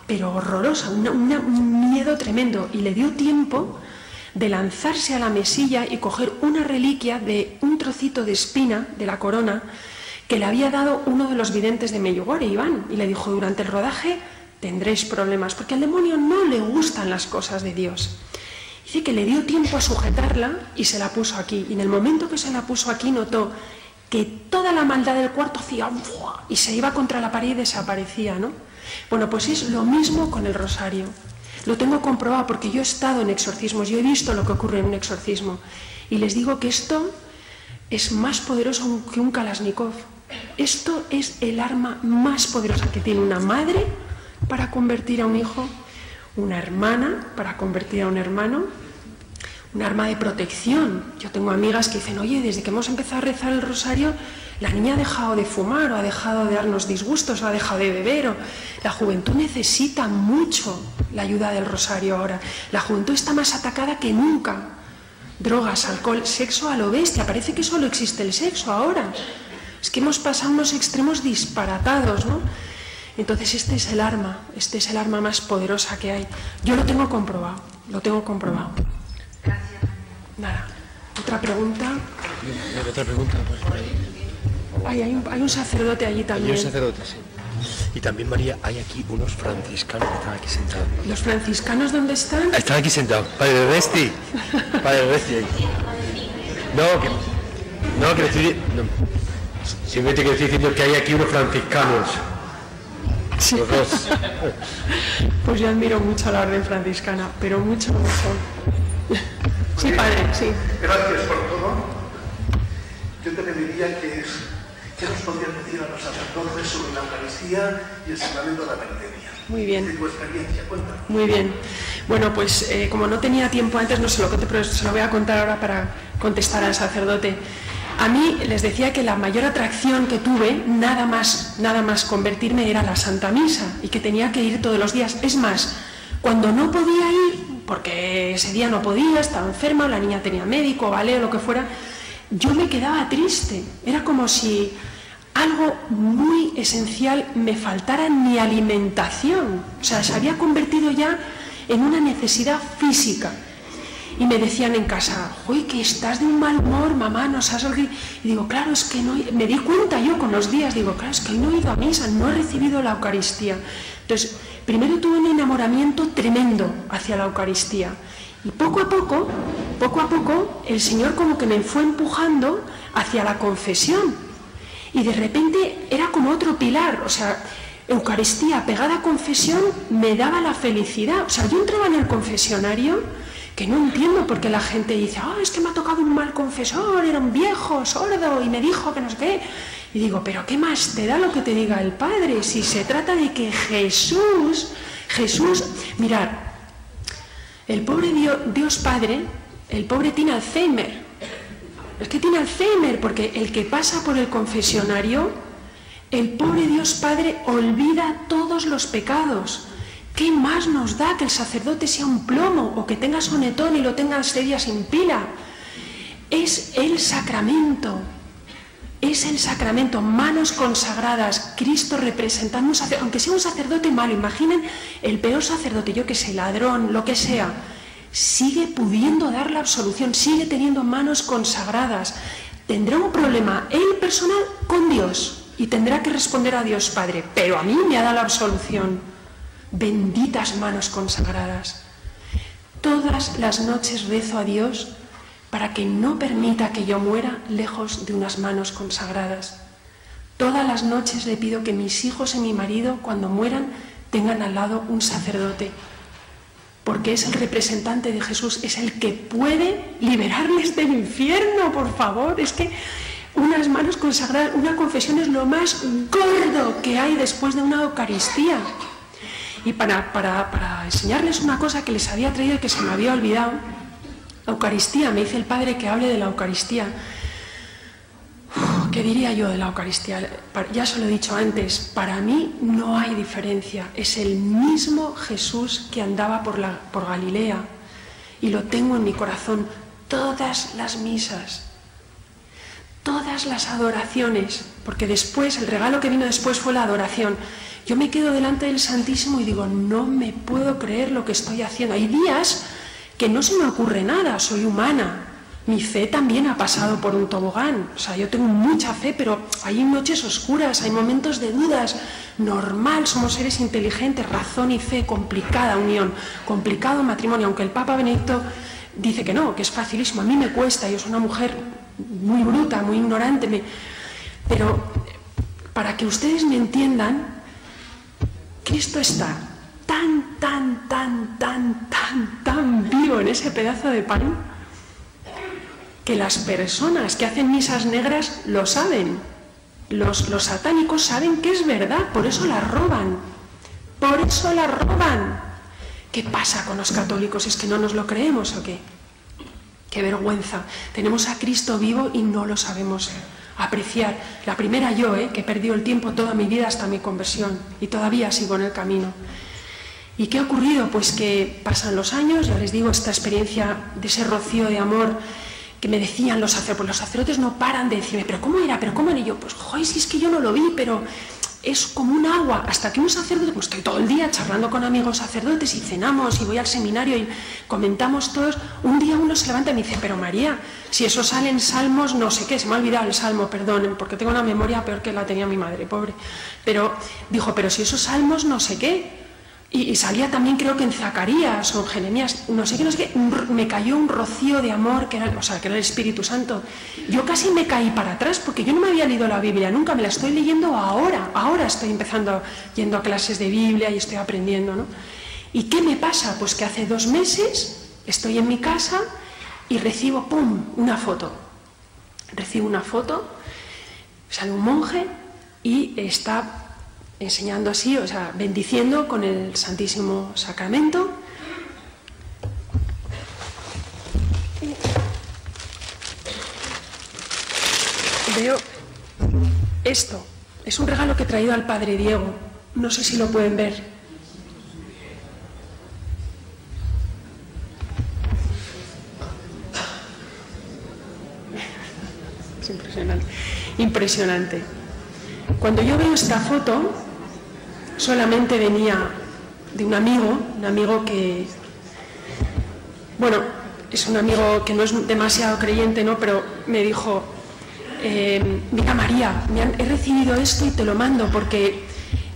pero horrorosa, un miedo tremendo, y le dio tiempo de lanzarse a la mesilla y coger una reliquia de un trocito de espina de la corona que le había dado uno de los videntes de Medjugorje, Iván, y le dijo: durante el rodaje tendréis problemas, porque al demonio no le gustan las cosas de Dios. Dice que le dio tiempo a sujetarla y se la puso aquí, y en el momento que se la puso aquí notó que toda la maldad del cuarto hacía y se iba contra la pared y desaparecía, ¿no? Bueno, pues es lo mismo con el rosario. Lo tengo comprobado porque yo he estado en exorcismos, yo he visto lo que ocurre en un exorcismo, y les digo que esto es más poderoso que un Kalashnikov. Esto es el arma más poderosa que tiene una madre para convertir a un hijo, una hermana para convertir a un hermano, un arma de protección. Yo tengo amigas que dicen: oye, desde que hemos empezado a rezar el rosario, la niña ha dejado de fumar, o ha dejado de darnos disgustos, o ha dejado de beber. O la juventud necesita mucho la ayuda del rosario ahora. La juventud está más atacada que nunca. Drogas, alcohol, sexo a lo bestia. Parece que solo existe el sexo ahora. Es que hemos pasado unos extremos disparatados, ¿no? Entonces este es el arma más poderosa que hay. Yo lo tengo comprobado, Gracias. Nada. ¿Otra pregunta? ¿Otra pregunta? Pues por ahí. Hay un sacerdote allí también. Hay un sacerdote, sí. Y también, María, hay aquí unos franciscanos que están aquí sentados. ¿Los franciscanos dónde están? Están aquí sentados. Padre Resti. Padre Resti ahí. No, que le estoy... No. Simplemente que estoy diciendo que hay aquí unos franciscanos. Sí. Los dos. Pues yo admiro mucho a la orden franciscana, pero mucho. Sí, padre, sí. Gracias por todo. Yo te pediría que nos podrías decir a los sacerdotes sobre la Eucaristía y el sacramento de la penitencia. Muy bien. De tu experiencia, cuéntanos. Muy bien. Bueno, pues como no tenía tiempo antes, no sé lo que pero se lo voy a contar ahora para contestar al sacerdote. A mí les decía que la mayor atracción que tuve, nada más convertirme, era la Santa Misa, y que tenía que ir todos los días. Es más, cuando no podía ir, porque ese día no podía, estaba enferma, la niña tenía médico, ballet o lo que fuera, yo me quedaba triste. Era como si algo muy esencial me faltara en mi alimentación. O sea, se había convertido ya en una necesidad física. y me decían en casa, uy, que estás de un mal humor, mamá, no sabes lo que... Y digo, claro, es que no... Me di cuenta yo con los días, digo, claro, es que hoy no he ido a misa, no he recibido la Eucaristía. Entonces, primero tuve un enamoramiento tremendo hacia la Eucaristía. Y poco a poco, el Señor como que me fue empujando hacia la confesión. Y de repente era como otro pilar, o sea, Eucaristía pegada a confesión me daba la felicidad. O sea, yo entraba en el confesionario, que no entiendo por qué la gente dice, es que me ha tocado un mal confesor, era un viejo, sordo, y me dijo que no sé qué. Y digo, pero ¿qué más te da lo que te diga el Padre? Si se trata de que Jesús, mirad, el pobre Dios Padre, el pobre tiene Alzheimer. Es que tiene Alzheimer porque el que pasa por el confesionario, el pobre Dios Padre olvida todos los pecados. ¿Qué más nos da que el sacerdote sea un plomo o que tenga sonetón y lo tenga 6 días sin pila? Es el sacramento. Es el sacramento, manos consagradas, Cristo representando un sacerdote, aunque sea un sacerdote malo, imaginen el peor sacerdote, yo que sé, ladrón, lo que sea, sigue pudiendo dar la absolución, sigue teniendo manos consagradas, tendrá un problema él personal con Dios y tendrá que responder a Dios Padre, pero a mí me ha dado la absolución. Benditas manos consagradas. Todas las noches rezo a Dios para que no permita que yo muera lejos de unas manos consagradas. Todas las noches le pido que mis hijos y mi marido, cuando mueran, tengan al lado un sacerdote, porque es el representante de Jesús, es el que puede liberarles del infierno, por favor. Es que unas manos consagradas, una confesión es lo más gordo que hay después de una Eucaristía. Y para enseñarles una cosa que les había traído y que se me había olvidado, Eucaristía, me dice el Padre que hable de la Eucaristía. ¿Qué diría yo de la Eucaristía? Ya se lo he dicho antes, para mí no hay diferencia. Es el mismo Jesús que andaba por Galilea y lo tengo en mi corazón. Todas las misas, todas las adoraciones, porque después, el regalo que vino después fue la adoración. Yo me quedo delante del Santísimo y digo, no me puedo creer lo que estoy haciendo. Hay días que no se me ocurre nada, soy humana. Mi fe también ha pasado por un tobogán. O sea, yo tengo mucha fe, pero hay noches oscuras, hay momentos de dudas. Normal, somos seres inteligentes, razón y fe, complicada unión, complicado matrimonio. Aunque el Papa Benedicto dice que no, que es facilísimo. A mí me cuesta, yo soy una mujer muy bruta, muy ignorante. Pero para que ustedes me entiendan, Cristo está tan vivo en ese pedazo de pan que las personas que hacen misas negras lo saben. Los satánicos saben que es verdad, por eso la roban. Por eso la roban. ¿Qué pasa con los católicos? ¿Es que no nos lo creemos o qué? Qué vergüenza. Tenemos a Cristo vivo y no lo sabemos apreciar. La primera yo, que he perdido el tiempo toda mi vida hasta mi conversión y todavía sigo en el camino. ¿Y qué ha ocurrido? Pues que pasan los años, ya les digo, esta experiencia de ese rocío de amor que me decían los sacerdotes, pues los sacerdotes no paran de decirme, ¿pero cómo era? ¿Pero cómo era? Y yo, pues, joder, si es que yo no lo vi, pero es como un agua, hasta que un sacerdote, pues estoy todo el día charlando con amigos sacerdotes y cenamos y voy al seminario y comentamos todos, un día uno se levanta y me dice, pero María, si eso sale en Salmos, no sé qué, se me ha olvidado el Salmo, perdón, porque tengo una memoria peor que la tenía mi madre, pobre, pero dijo, pero si esos Salmos no sé qué, y salía también creo que en Zacarías o en Jeremías, no sé qué, me cayó un rocío de amor, que era el Espíritu Santo. Yo casi me caí para atrás porque yo no me había leído la Biblia nunca, me la estoy leyendo ahora estoy empezando yendo a clases de Biblia y estoy aprendiendo, ¿no? ¿Y qué me pasa? Pues que hace 2 meses estoy en mi casa y recibo, ¡pum!, una foto. Recibo una foto, sale un monje y está enseñando así, o sea, bendiciendo con el Santísimo Sacramento. Veo esto, es un regalo que he traído al Padre Diego, no sé si lo pueden ver. Es impresionante, impresionante. Cuando yo veo esta foto, solamente venía de un amigo que, bueno, es un amigo que no es demasiado creyente, ¿no? Pero me dijo, mira María, he recibido esto y te lo mando porque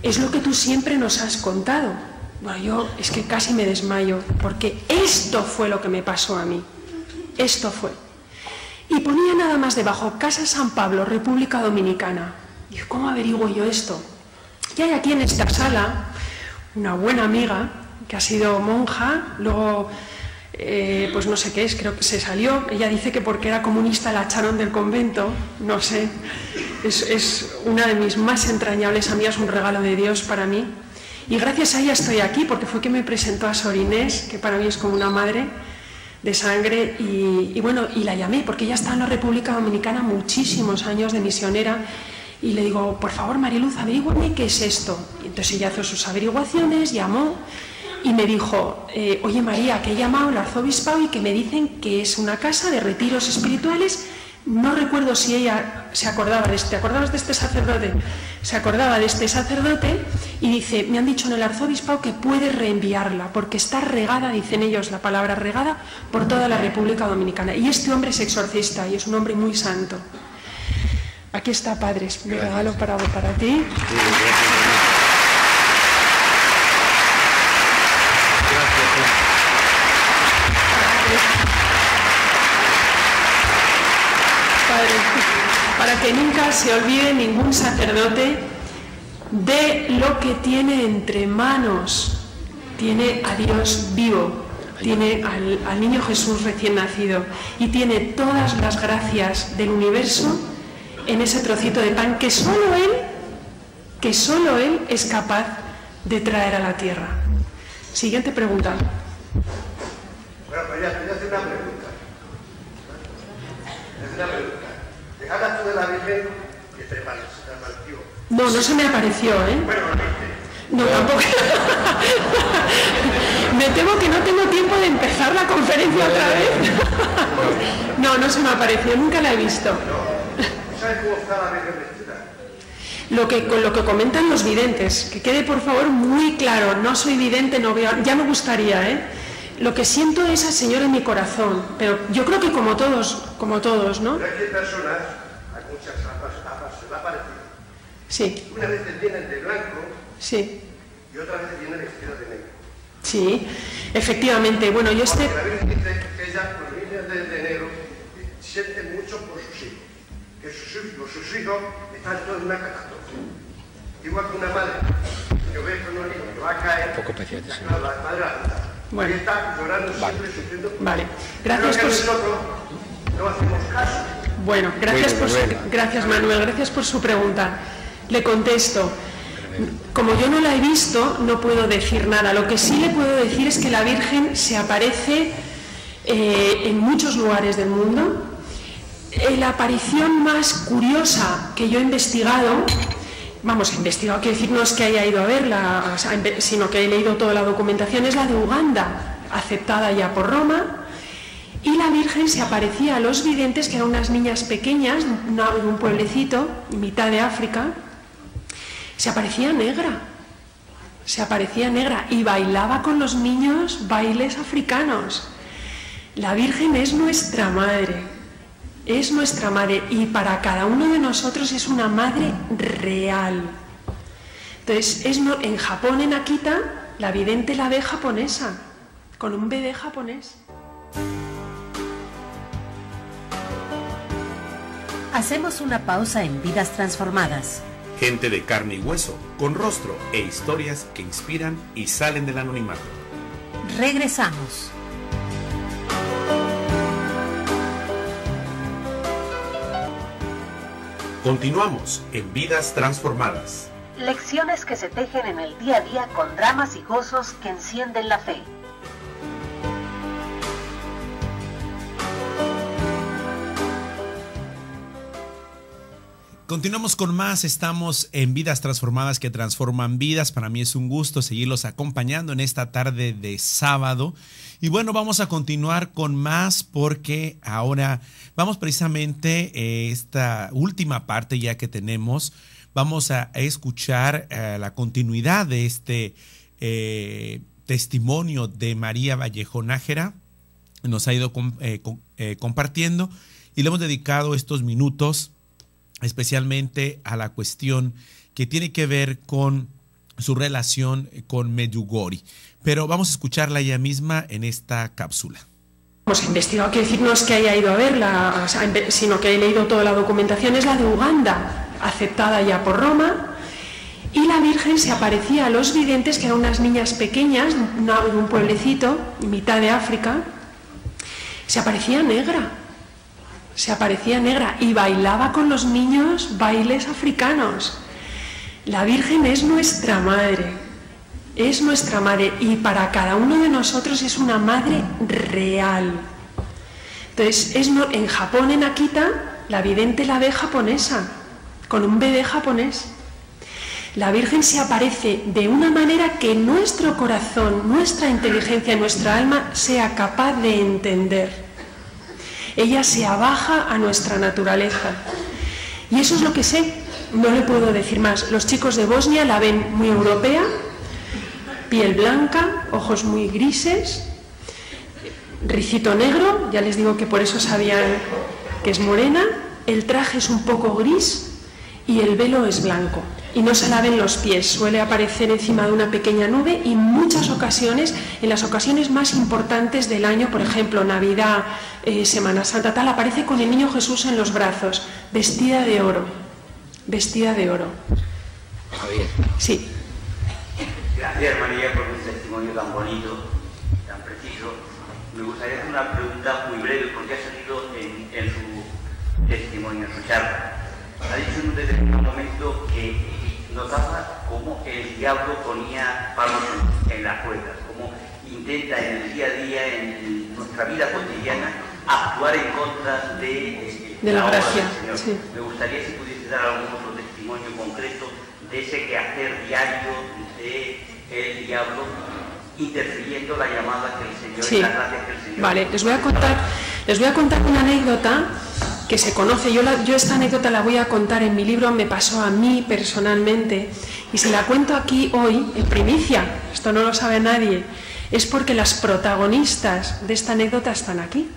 es lo que tú siempre nos has contado. Bueno, yo es que casi me desmayo, porque esto fue lo que me pasó a mí. Esto fue. Y ponía nada más debajo, Casa San Pablo, República Dominicana. Y yo, ¿cómo averiguo yo esto? Y hay aquí en esta sala una buena amiga que ha sido monja, luego, pues no sé qué es, creo que se salió. Ella dice que porque era comunista la echaron del convento, no sé. Es una de mis más entrañables amigas, un regalo de Dios para mí. Y gracias a ella estoy aquí, porque fue que me presentó a Sor Inés, que para mí es como una madre de sangre, y bueno, y la llamé, porque ella está en la República Dominicana muchísimos años de misionera, y le digo, por favor, Mariluz, averígüame qué es esto. Y entonces ella hizo sus averiguaciones, llamó, y me dijo, oye María, que he llamado al arzobispado y que me dicen que es una casa de retiros espirituales. No recuerdo si ella se acordaba de ¿te acordabas de este sacerdote? Se acordaba de este sacerdote y dice, me han dicho en el arzobispado que puede reenviarla porque está regada, dicen ellos la palabra regada, por toda la República Dominicana. Y este hombre es exorcista y es un hombre muy santo. Aquí está, padres, mi regalo para ti. Para que nunca se olvide ningún sacerdote de lo que tiene entre manos. Tiene a Dios vivo, tiene al niño Jesús recién nacido y tiene todas las gracias del universo en ese trocito de pan que solo Él es capaz de traer a la tierra. Siguiente pregunta. Bueno, pues ya te hace una pregunta. ¿Te hablas tú de la Virgen que te apareció? No, no se me apareció, ¿eh? Bueno, no, tampoco. Me temo que no tengo tiempo de empezar la conferencia otra vez. No se me apareció, nunca la he visto. ¿Sabes cómo está la Virgen vestida? Con lo que comentan los videntes, que quede por favor muy claro, no soy vidente, no veo, ya me gustaría, ¿eh? Lo que siento es al Señor en mi corazón, pero yo creo que como todos, ¿no? Pero hay personas, hay muchas aparecidas. Sí. Una vez vienen de blanco, sí, y otra vez vienen vestidas de negro. Sí, efectivamente. Bueno, yo Porque la Virgen dice que ella, cuando viene de negro, siente mucho por sus hijos, que sus hijos están todos en una catástrofe. Igual que una madre que ve con un hijo que va a caer, poco paciente, la madre alta. Bueno. Y está llorando siempre, sufriendo. Vale, gracias por... Nosotros no hacemos caso. Bueno, gracias Manuel, gracias por su pregunta. Le contesto. Como yo no la he visto, no puedo decir nada. Lo que sí le puedo decir es que la Virgen se aparece en muchos lugares del mundo. La aparición más curiosa que yo he investigado, quiero decir, no es que haya ido a verla, sino que he leído toda la documentación, es la de Uganda, aceptada ya por Roma, y la Virgen se aparecía a los videntes, que eran unas niñas pequeñas, de un pueblecito, en mitad de África, se aparecía negra, y bailaba con los niños bailes africanos. La Virgen es nuestra madre, y para cada uno de nosotros es una madre real. Entonces, en Japón, en Akita, la vidente la ve japonesa, con un bebé japonés. Hacemos una pausa en Vidas Transformadas. Gente de carne y hueso, con rostro e historias que inspiran y salen del anonimato. Regresamos. Continuamos en Vidas Transformadas. Lecciones que se tejen en el día a día con dramas y gozos que encienden la fe. Continuamos con más, estamos en Vidas Transformadas que transforman vidas. Para mí es un gusto seguirlos acompañando en esta tarde de sábado. Y bueno, vamos a continuar con más porque ahora vamos precisamente esta última parte ya que tenemos. Vamos a escuchar la continuidad de este testimonio de María Vallejo Nájera. nos ha ido compartiendo, y le hemos dedicado estos minutos especialmente a la cuestión que tiene que ver con su relación con Medjugorje. Pero vamos a escucharla ella misma en esta cápsula. Hemos investigado, quiero decir, no es que haya ido a verla, sino que he leído toda la documentación. Es la de Uganda, aceptada ya por Roma, y la Virgen se aparecía a los videntes, que eran unas niñas pequeñas de un pueblecito, en mitad de África. Se aparecía negra y bailaba con los niños bailes africanos. La Virgen es nuestra madre, y para cada uno de nosotros es una madre real. Entonces, en Japón, en Akita, la vidente la ve japonesa, con un bebé japonés. La Virgen se aparece de una manera que nuestro corazón, nuestra inteligencia, nuestra alma sea capaz de entender. Ella se abaja a nuestra naturaleza. Y eso es lo que sé, no le puedo decir más. Los chicos de Bosnia la ven muy europea, piel blanca, ojos muy grises, ricito negro, ya les digo que por eso sabían que es morena, el traje es un poco gris y el velo es blanco. Y no se la ven los pies, suele aparecer encima de una pequeña nube, y muchas ocasiones, en las ocasiones más importantes del año, por ejemplo, Navidad, Semana Santa, tal, aparece con el niño Jesús en los brazos, vestida de oro. Javier. Sí. Gracias, María, por un testimonio tan bonito, tan preciso. Me gustaría hacer una pregunta muy breve, porque ha salido en su testimonio, en su charla. Ha dicho en un determinado momento que notaba cómo el diablo ponía palos en las ruedas, cómo intenta en el día a día, en nuestra vida cotidiana, actuar en contra de la gracia. Sí. Me gustaría si pudiese dar algún otro testimonio concreto de ese quehacer diario de el diablo interfiriendo la llamada que el Señor, sí. La gracia que el Señor. Vale, les voy a contar una anécdota que se conoce. Yo esta anécdota la voy a contar en mi libro, me pasó a mí personalmente, y si la cuento aquí hoy, en primicia, esto no lo sabe nadie, es porque las protagonistas de esta anécdota están aquí.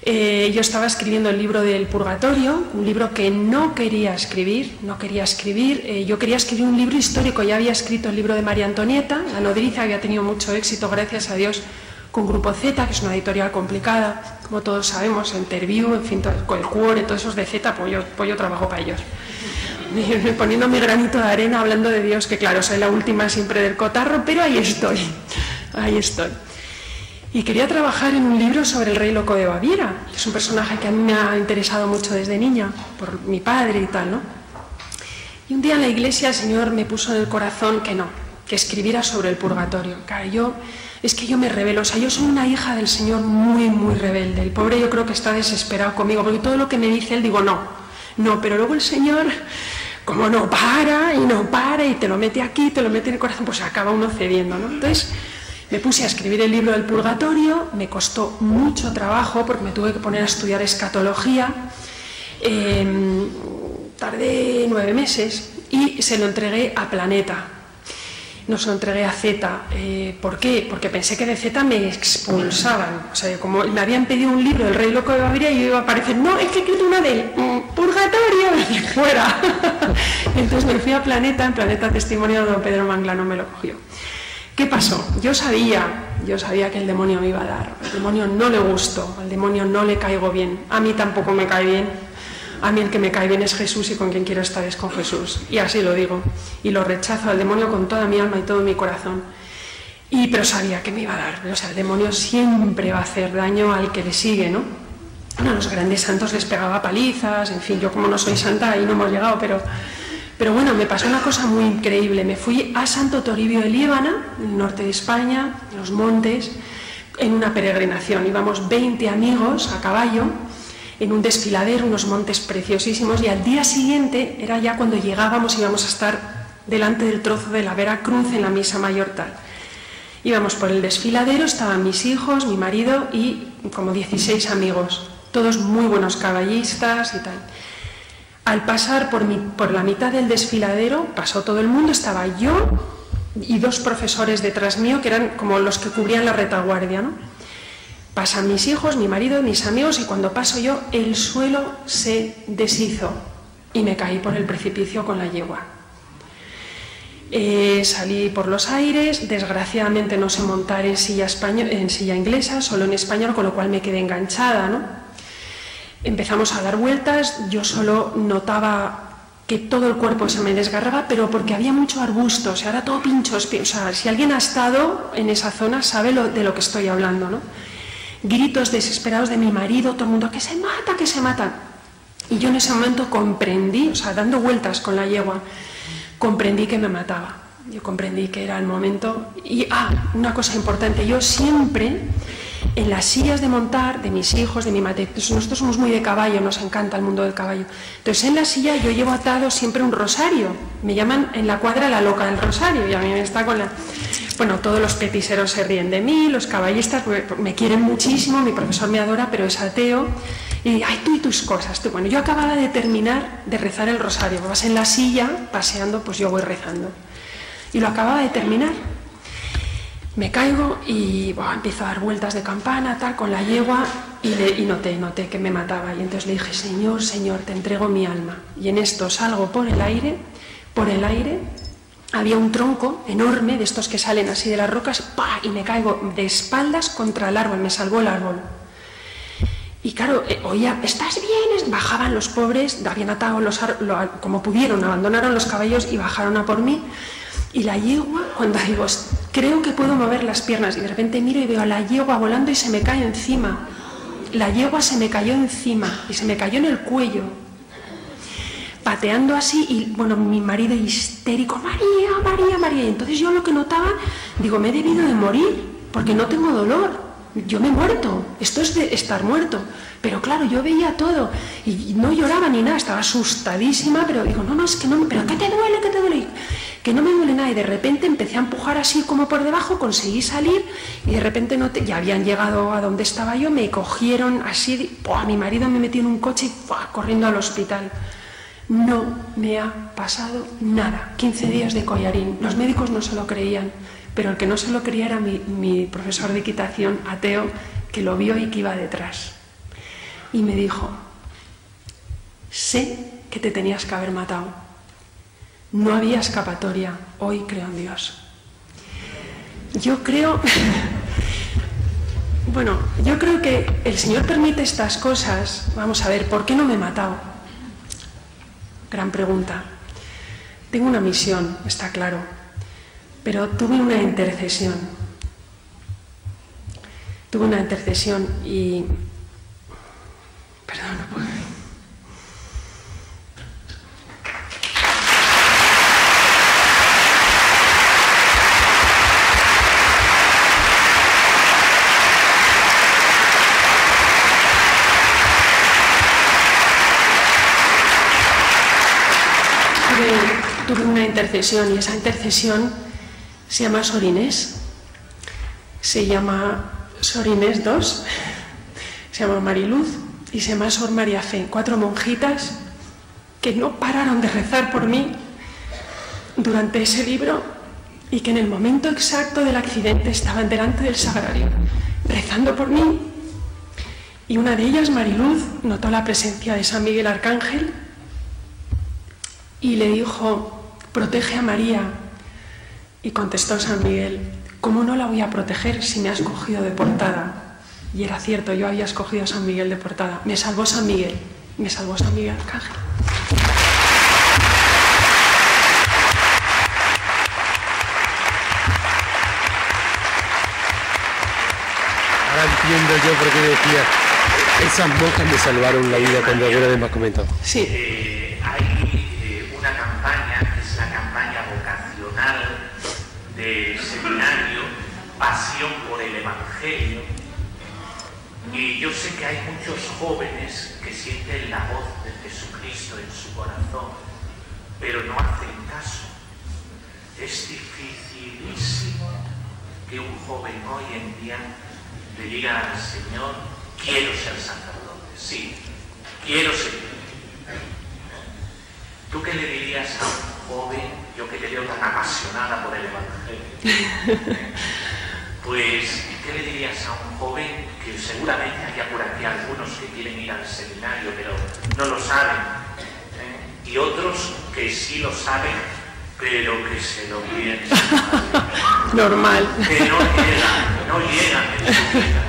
Yo estaba escribiendo el libro del Purgatorio, un libro que no quería escribir. Yo quería escribir un libro histórico. Ya había escrito el libro de María Antonieta, La Nodriza, había tenido mucho éxito, gracias a Dios, con Grupo Z, que es una editorial complicada, como todos sabemos, Interview, en fin, con el Cuore, todos esos de Z, pues yo trabajo para ellos. Poniendo mi granito de arena, hablando de Dios, que claro, soy la última siempre del cotarro, pero ahí estoy. Y quería trabajar en un libro sobre el rey loco de Baviera, que es un personaje que a mí me ha interesado mucho desde niña, por mi padre y tal, ¿no? Y un día en la iglesia el Señor me puso en el corazón que escribiera sobre el purgatorio. Claro, es que yo me rebelo, o sea, yo soy una hija del Señor muy, muy rebelde. El pobre yo creo que está desesperado conmigo, porque todo lo que me dice él digo no, pero luego el Señor, como no para, y te lo mete aquí, te lo mete en el corazón, pues acaba uno cediendo, ¿no? Entonces me puse a escribir el libro del purgatorio, me costó mucho trabajo porque me tuve que poner a estudiar escatología, tardé 9 meses y se lo entregué a Planeta, no se lo entregué a Z. ¿Por qué? Porque pensé que de Z me expulsaban, o sea, como me habían pedido un libro del rey loco de Baviera y yo iba a aparecer, no, es que he escrito una del purgatorio, y fuera. Entonces me fui a Planeta, en Planeta Testimonio de don Pedro Manglano me lo cogió. ¿Qué pasó? Yo sabía que el demonio me iba a dar. Al demonio no le gusto, al demonio no le caigo bien. A mí tampoco me cae bien. A mí el que me cae bien es Jesús, y con quien quiero estar es con Jesús. Y así lo digo. Y lo rechazo al demonio con toda mi alma y todo mi corazón. Pero sabía que me iba a dar. O sea, el demonio siempre va a hacer daño al que le sigue, ¿no? A los grandes santos les pegaba palizas, en fin, yo como no soy santa ahí no hemos llegado, pero bueno, me pasó una cosa muy increíble. Me fui a Santo Toribio de Líbana, en el norte de España, en los montes, en una peregrinación. Íbamos 20 amigos a caballo, en un desfiladero, unos montes preciosísimos, y al día siguiente, era ya cuando llegábamos, íbamos a estar delante del trozo de la Vera Cruz en la misa mayor tal. Íbamos por el desfiladero, estaban mis hijos, mi marido y como 16 amigos, todos muy buenos caballistas y tal. Al pasar por la mitad del desfiladero, pasó todo el mundo, estaba yo y 2 profesores detrás mío, que eran como los que cubrían la retaguardia, ¿no? Pasan mis hijos, mi marido, mis amigos, y cuando paso yo, el suelo se deshizo y me caí por el precipicio con la yegua. Salí por los aires, desgraciadamente no sé montar en silla inglesa, solo en español, con lo cual me quedé enganchada, ¿no? Empezamos a dar vueltas, yo solo notaba que todo el cuerpo se me desgarraba, pero porque había mucho arbusto, o sea, era todo pinchos, o sea, si alguien ha estado en esa zona sabe de lo que estoy hablando, ¿no? Gritos desesperados de mi marido, todo el mundo, que se mata, que se mata. Y yo en ese momento comprendí, o sea, dando vueltas con la yegua, comprendí que me mataba. Yo comprendí que era el momento. Y, una cosa importante, yo siempre, en las sillas de montar de mis hijos, de mi madre, nosotros somos muy de caballo, nos encanta el mundo del caballo. Entonces, en la silla yo llevo atado siempre un rosario. Me llaman en la cuadra la loca del rosario, y a mí me está con la... Bueno, todos los petiseros se ríen de mí, los caballistas me quieren muchísimo, mi profesor me adora, pero es ateo. Y ay, tú y tus cosas. Bueno, yo acababa de terminar de rezar el rosario. Vas en la silla, paseando, pues yo voy rezando. Y lo acababa de terminar. Me caigo y empiezo a dar vueltas de campana, tal, con la yegua, y noté que me mataba. Y entonces le dije, Señor, Señor, te entrego mi alma. Y en esto salgo por el aire, había un tronco enorme, de estos que salen así de las rocas, ¡pah! Y me caigo de espaldas contra el árbol, me salvó el árbol. Y claro, oía, ¿estás bien? Bajaban los pobres, habían atado como pudieron, abandonaron los caballos y bajaron a por mí. Y la yegua, cuando digo, creo que puedo mover las piernas, y de repente miro y veo a la yegua volando y se me cae encima. La yegua se me cayó encima y se me cayó en el cuello, pateando así, y bueno, mi marido histérico, María, María, María. Y entonces yo lo que notaba, digo, me he debido de morir, porque no tengo dolor. Yo me he muerto, esto es de estar muerto. Pero claro, yo veía todo y no lloraba ni nada, estaba asustadísima, pero digo, no, es que no, pero ¿qué te duele? ¿Qué te duele? Que no me duele nada. Y de repente empecé a empujar así como por debajo, conseguí salir y de repente ya habían llegado a donde estaba yo, me cogieron así, mi marido me metió en un coche y corriendo al hospital. No me ha pasado nada, 15 días de collarín. Los médicos no se lo creían, pero el que no se lo creía era mi profesor de equitación, ateo, que lo vio y que iba detrás. Y me dijo, sé que te tenías que haber matado. No había escapatoria, hoy creo en Dios. Yo creo... Bueno, yo creo que el Señor permite estas cosas. Vamos a ver, ¿por qué no me he matado? Gran pregunta. Tengo una misión, está claro, pero tuve una intercesión. Tuve una intercesión y... Perdón, no puedo... Tuve una intercesión y esa intercesión se llama Sor Inés. Se llama Sor Inés II, se llama Mariluz y se llama Sor María Fe. 4 monjitas que no pararon de rezar por mí durante ese libro y que en el momento exacto del accidente estaban delante del sagrario rezando por mí. Y una de ellas, Mariluz, notó la presencia de San Miguel Arcángel y le dijo, protege a María. Y contestó San Miguel, ¿cómo no la voy a proteger si me has cogido de portada? Y era cierto, yo había escogido a San Miguel de portada. Me salvó San Miguel Arcángel. Ahora entiendo yo por qué decía, esas monjas me salvaron la vida cuando alguna vez me has comentado. Sí. Hay una campaña, que es la campaña vocacional del seminario Pasión por el Evangelio, y yo sé que hay muchos jóvenes que sienten la voz de Jesucristo en su corazón, pero no hacen caso. Es dificilísimo que un joven hoy en día le diga al Señor, quiero ser sacerdote, sí, quiero ser. ¿Tú qué le dirías a un joven, yo que te veo tan apasionada por el Evangelio? Pues ¿qué le dirías a un joven que seguramente haya por aquí algunos que quieren ir al seminario pero no lo saben, y otros que sí lo saben pero que se lo piensan? Normal. Que no llegan en su vida.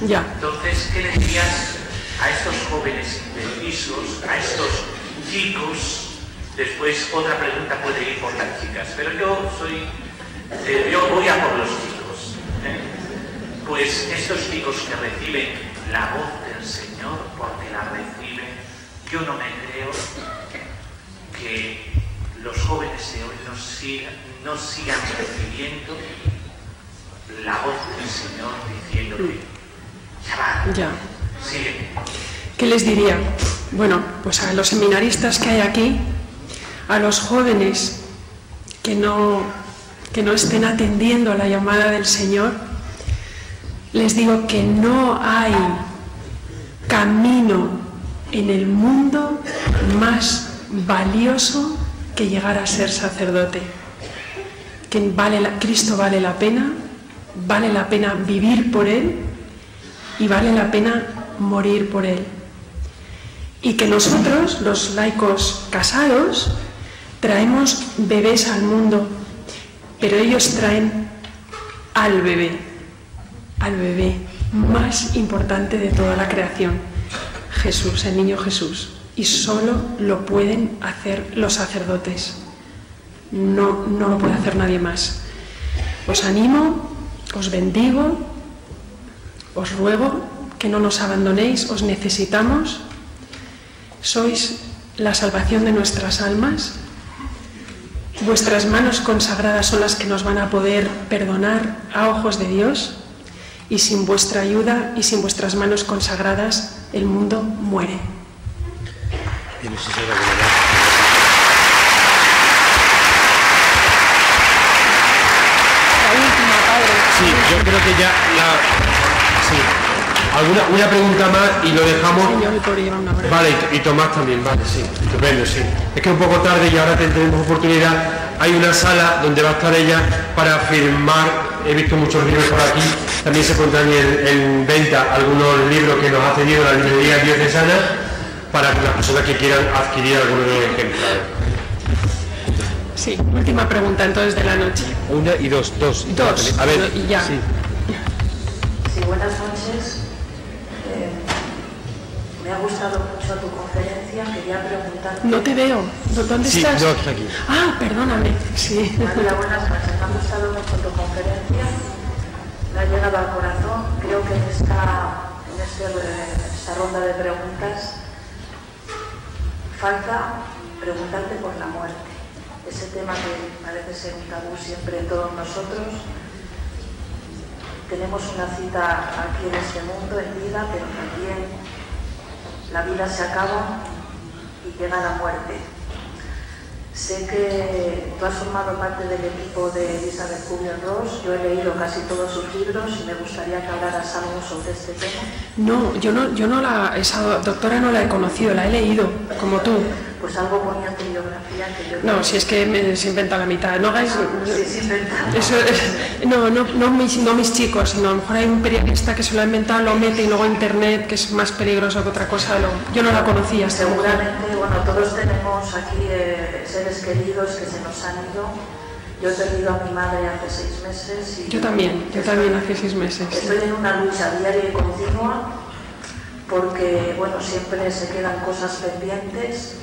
Ya. Entonces, ¿qué le dirías a estos jóvenes indecisos, a estos chicos? Después otra pregunta puede ir por las chicas, pero yo voy a por los chicos. Pues estos chicos que reciben la voz del Señor, porque la reciben, yo no me creo que los jóvenes de hoy no sigan recibiendo la voz del Señor diciéndole, chaval, ya. sigue. ¿Qué les diría? Bueno, pues a los seminaristas que hay aquí, a los jóvenes que no estén atendiendo a la llamada del Señor, les digo que no hay camino en el mundo más valioso que llegar a ser sacerdote. Que Cristo vale la pena vivir por Él y vale la pena morir por Él. Y que nosotros, los laicos casados, traemos bebés al mundo, pero ellos traen al bebé más importante de toda la creación, Jesús, el niño Jesús. Y solo lo pueden hacer los sacerdotes, no lo puede hacer nadie más. Os animo, os bendigo, os ruego que no nos abandonéis, os necesitamos, sois la salvación de nuestras almas, vuestras manos consagradas son las que nos van a poder perdonar a ojos de Dios, y sin vuestra ayuda y sin vuestras manos consagradas el mundo muere. La última, padre. Sí, yo creo que ya una pregunta más y lo dejamos. Vale, y Tomás también, vale, sí, estupendo, sí. Es que es un poco tarde y ahora tendremos oportunidad. Hay una sala donde va a estar ella para firmar. He visto muchos libros por aquí. También se pondrán en venta algunos libros que nos ha cedido la librería diocesana para las personas que quieran adquirir algunos de los ejemplares. Sí, última pregunta entonces de la noche. Una y dos. A ver, y ya. Sí, buenas noches. Me ha gustado mucho tu conferencia. Quería preguntarte... No te veo. ¿Dónde estás? Sí, no, está aquí. Ah, perdóname. Sí. María, buenas noches. Me ha gustado mucho tu conferencia. Me ha llegado al corazón. Creo que en esta ronda de preguntas falta preguntarte por la muerte. Ese tema que parece ser un tabú siempre en todos nosotros. Tenemos una cita aquí en este mundo, en vida, pero también la vida se acaba y llega la muerte. Sé que tú has formado parte del equipo de Elizabeth Kubler-Ross. Yo he leído casi todos sus libros y me gustaría que hablaras algo sobre este tema. No, esa doctora no la he conocido, la he leído, como tú. Pues algo ponía en tu biografía que yo... No, si es que se inventa la mitad. No hagáis... Sí, se inventa. Eso, no mis chicos, sino a lo mejor hay un periodista que se lo ha inventado, lo mete y luego internet, que es más peligroso que otra cosa. Yo no la conocía. Seguramente, bueno, todos tenemos aquí seres queridos que se nos han ido. Yo he perdido a mi madre hace 6 meses. Y yo también hace 6 meses. Estoy en una lucha diaria y continua. Porque, bueno, siempre se quedan cosas pendientes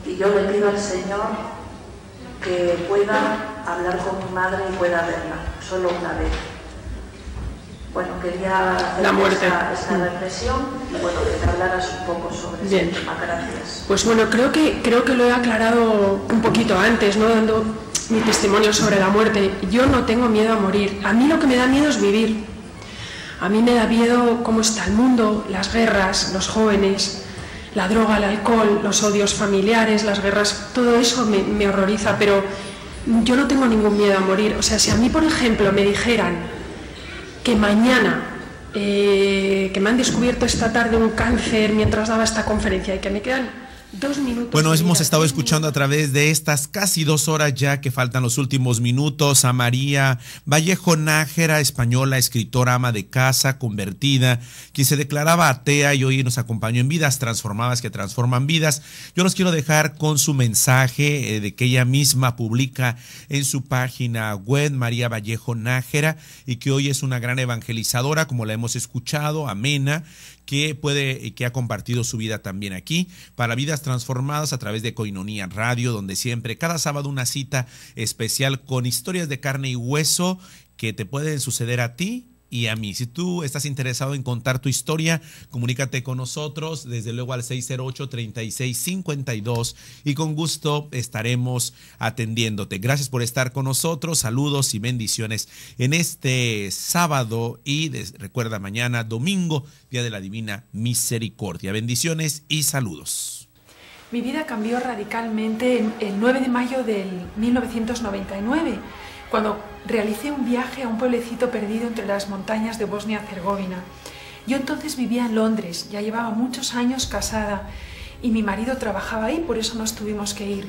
y yo le pido al Señor que pueda hablar con mi madre y pueda verla, solo una vez. Bueno, quería hacer esta reflexión y, bueno, que te hablaras un poco sobre ese tema. Gracias. Pues bueno, creo que lo he aclarado un poquito antes, ¿no? Dando mi testimonio sobre la muerte. Yo no tengo miedo a morir. A mí lo que me da miedo es vivir. A mí me da miedo cómo está el mundo, las guerras, los jóvenes, la droga, el alcohol, los odios familiares, las guerras, todo eso me horroriza, pero yo no tengo ningún miedo a morir. O sea, si a mí, por ejemplo, me dijeran que mañana, que me han descubierto esta tarde un cáncer mientras daba esta conferencia y que me quedan 2 minutos. Bueno, hemos estado escuchando a través de estas casi 2 horas ya que faltan los últimos minutos a María Vallejo Nájera, española, escritora, ama de casa, convertida, quien se declaraba atea y hoy nos acompañó en Vidas Transformadas que transforman vidas. Yo los quiero dejar con su mensaje de que ella misma publica en su página web, María Vallejo Nájera, y que hoy es una gran evangelizadora, como la hemos escuchado, amena, que ha compartido su vida también aquí para Vidas Transformadas a través de Koinonia Radio, donde siempre cada sábado una cita especial con historias de carne y hueso que te pueden suceder a ti y a mí. Si tú estás interesado en contar tu historia, comunícate con nosotros, desde luego al 608-3652 y con gusto estaremos atendiéndote. Gracias por estar con nosotros, saludos y bendiciones en este sábado y recuerda mañana domingo, Día de la Divina Misericordia. Bendiciones y saludos. Mi vida cambió radicalmente el 9 de mayo del 1999, cuando realicé un viaje a un pueblecito perdido entre las montañas de Bosnia-Herzegovina. Yo entonces vivía en Londres, ya llevaba muchos años casada y mi marido trabajaba ahí, por eso nos tuvimos que ir.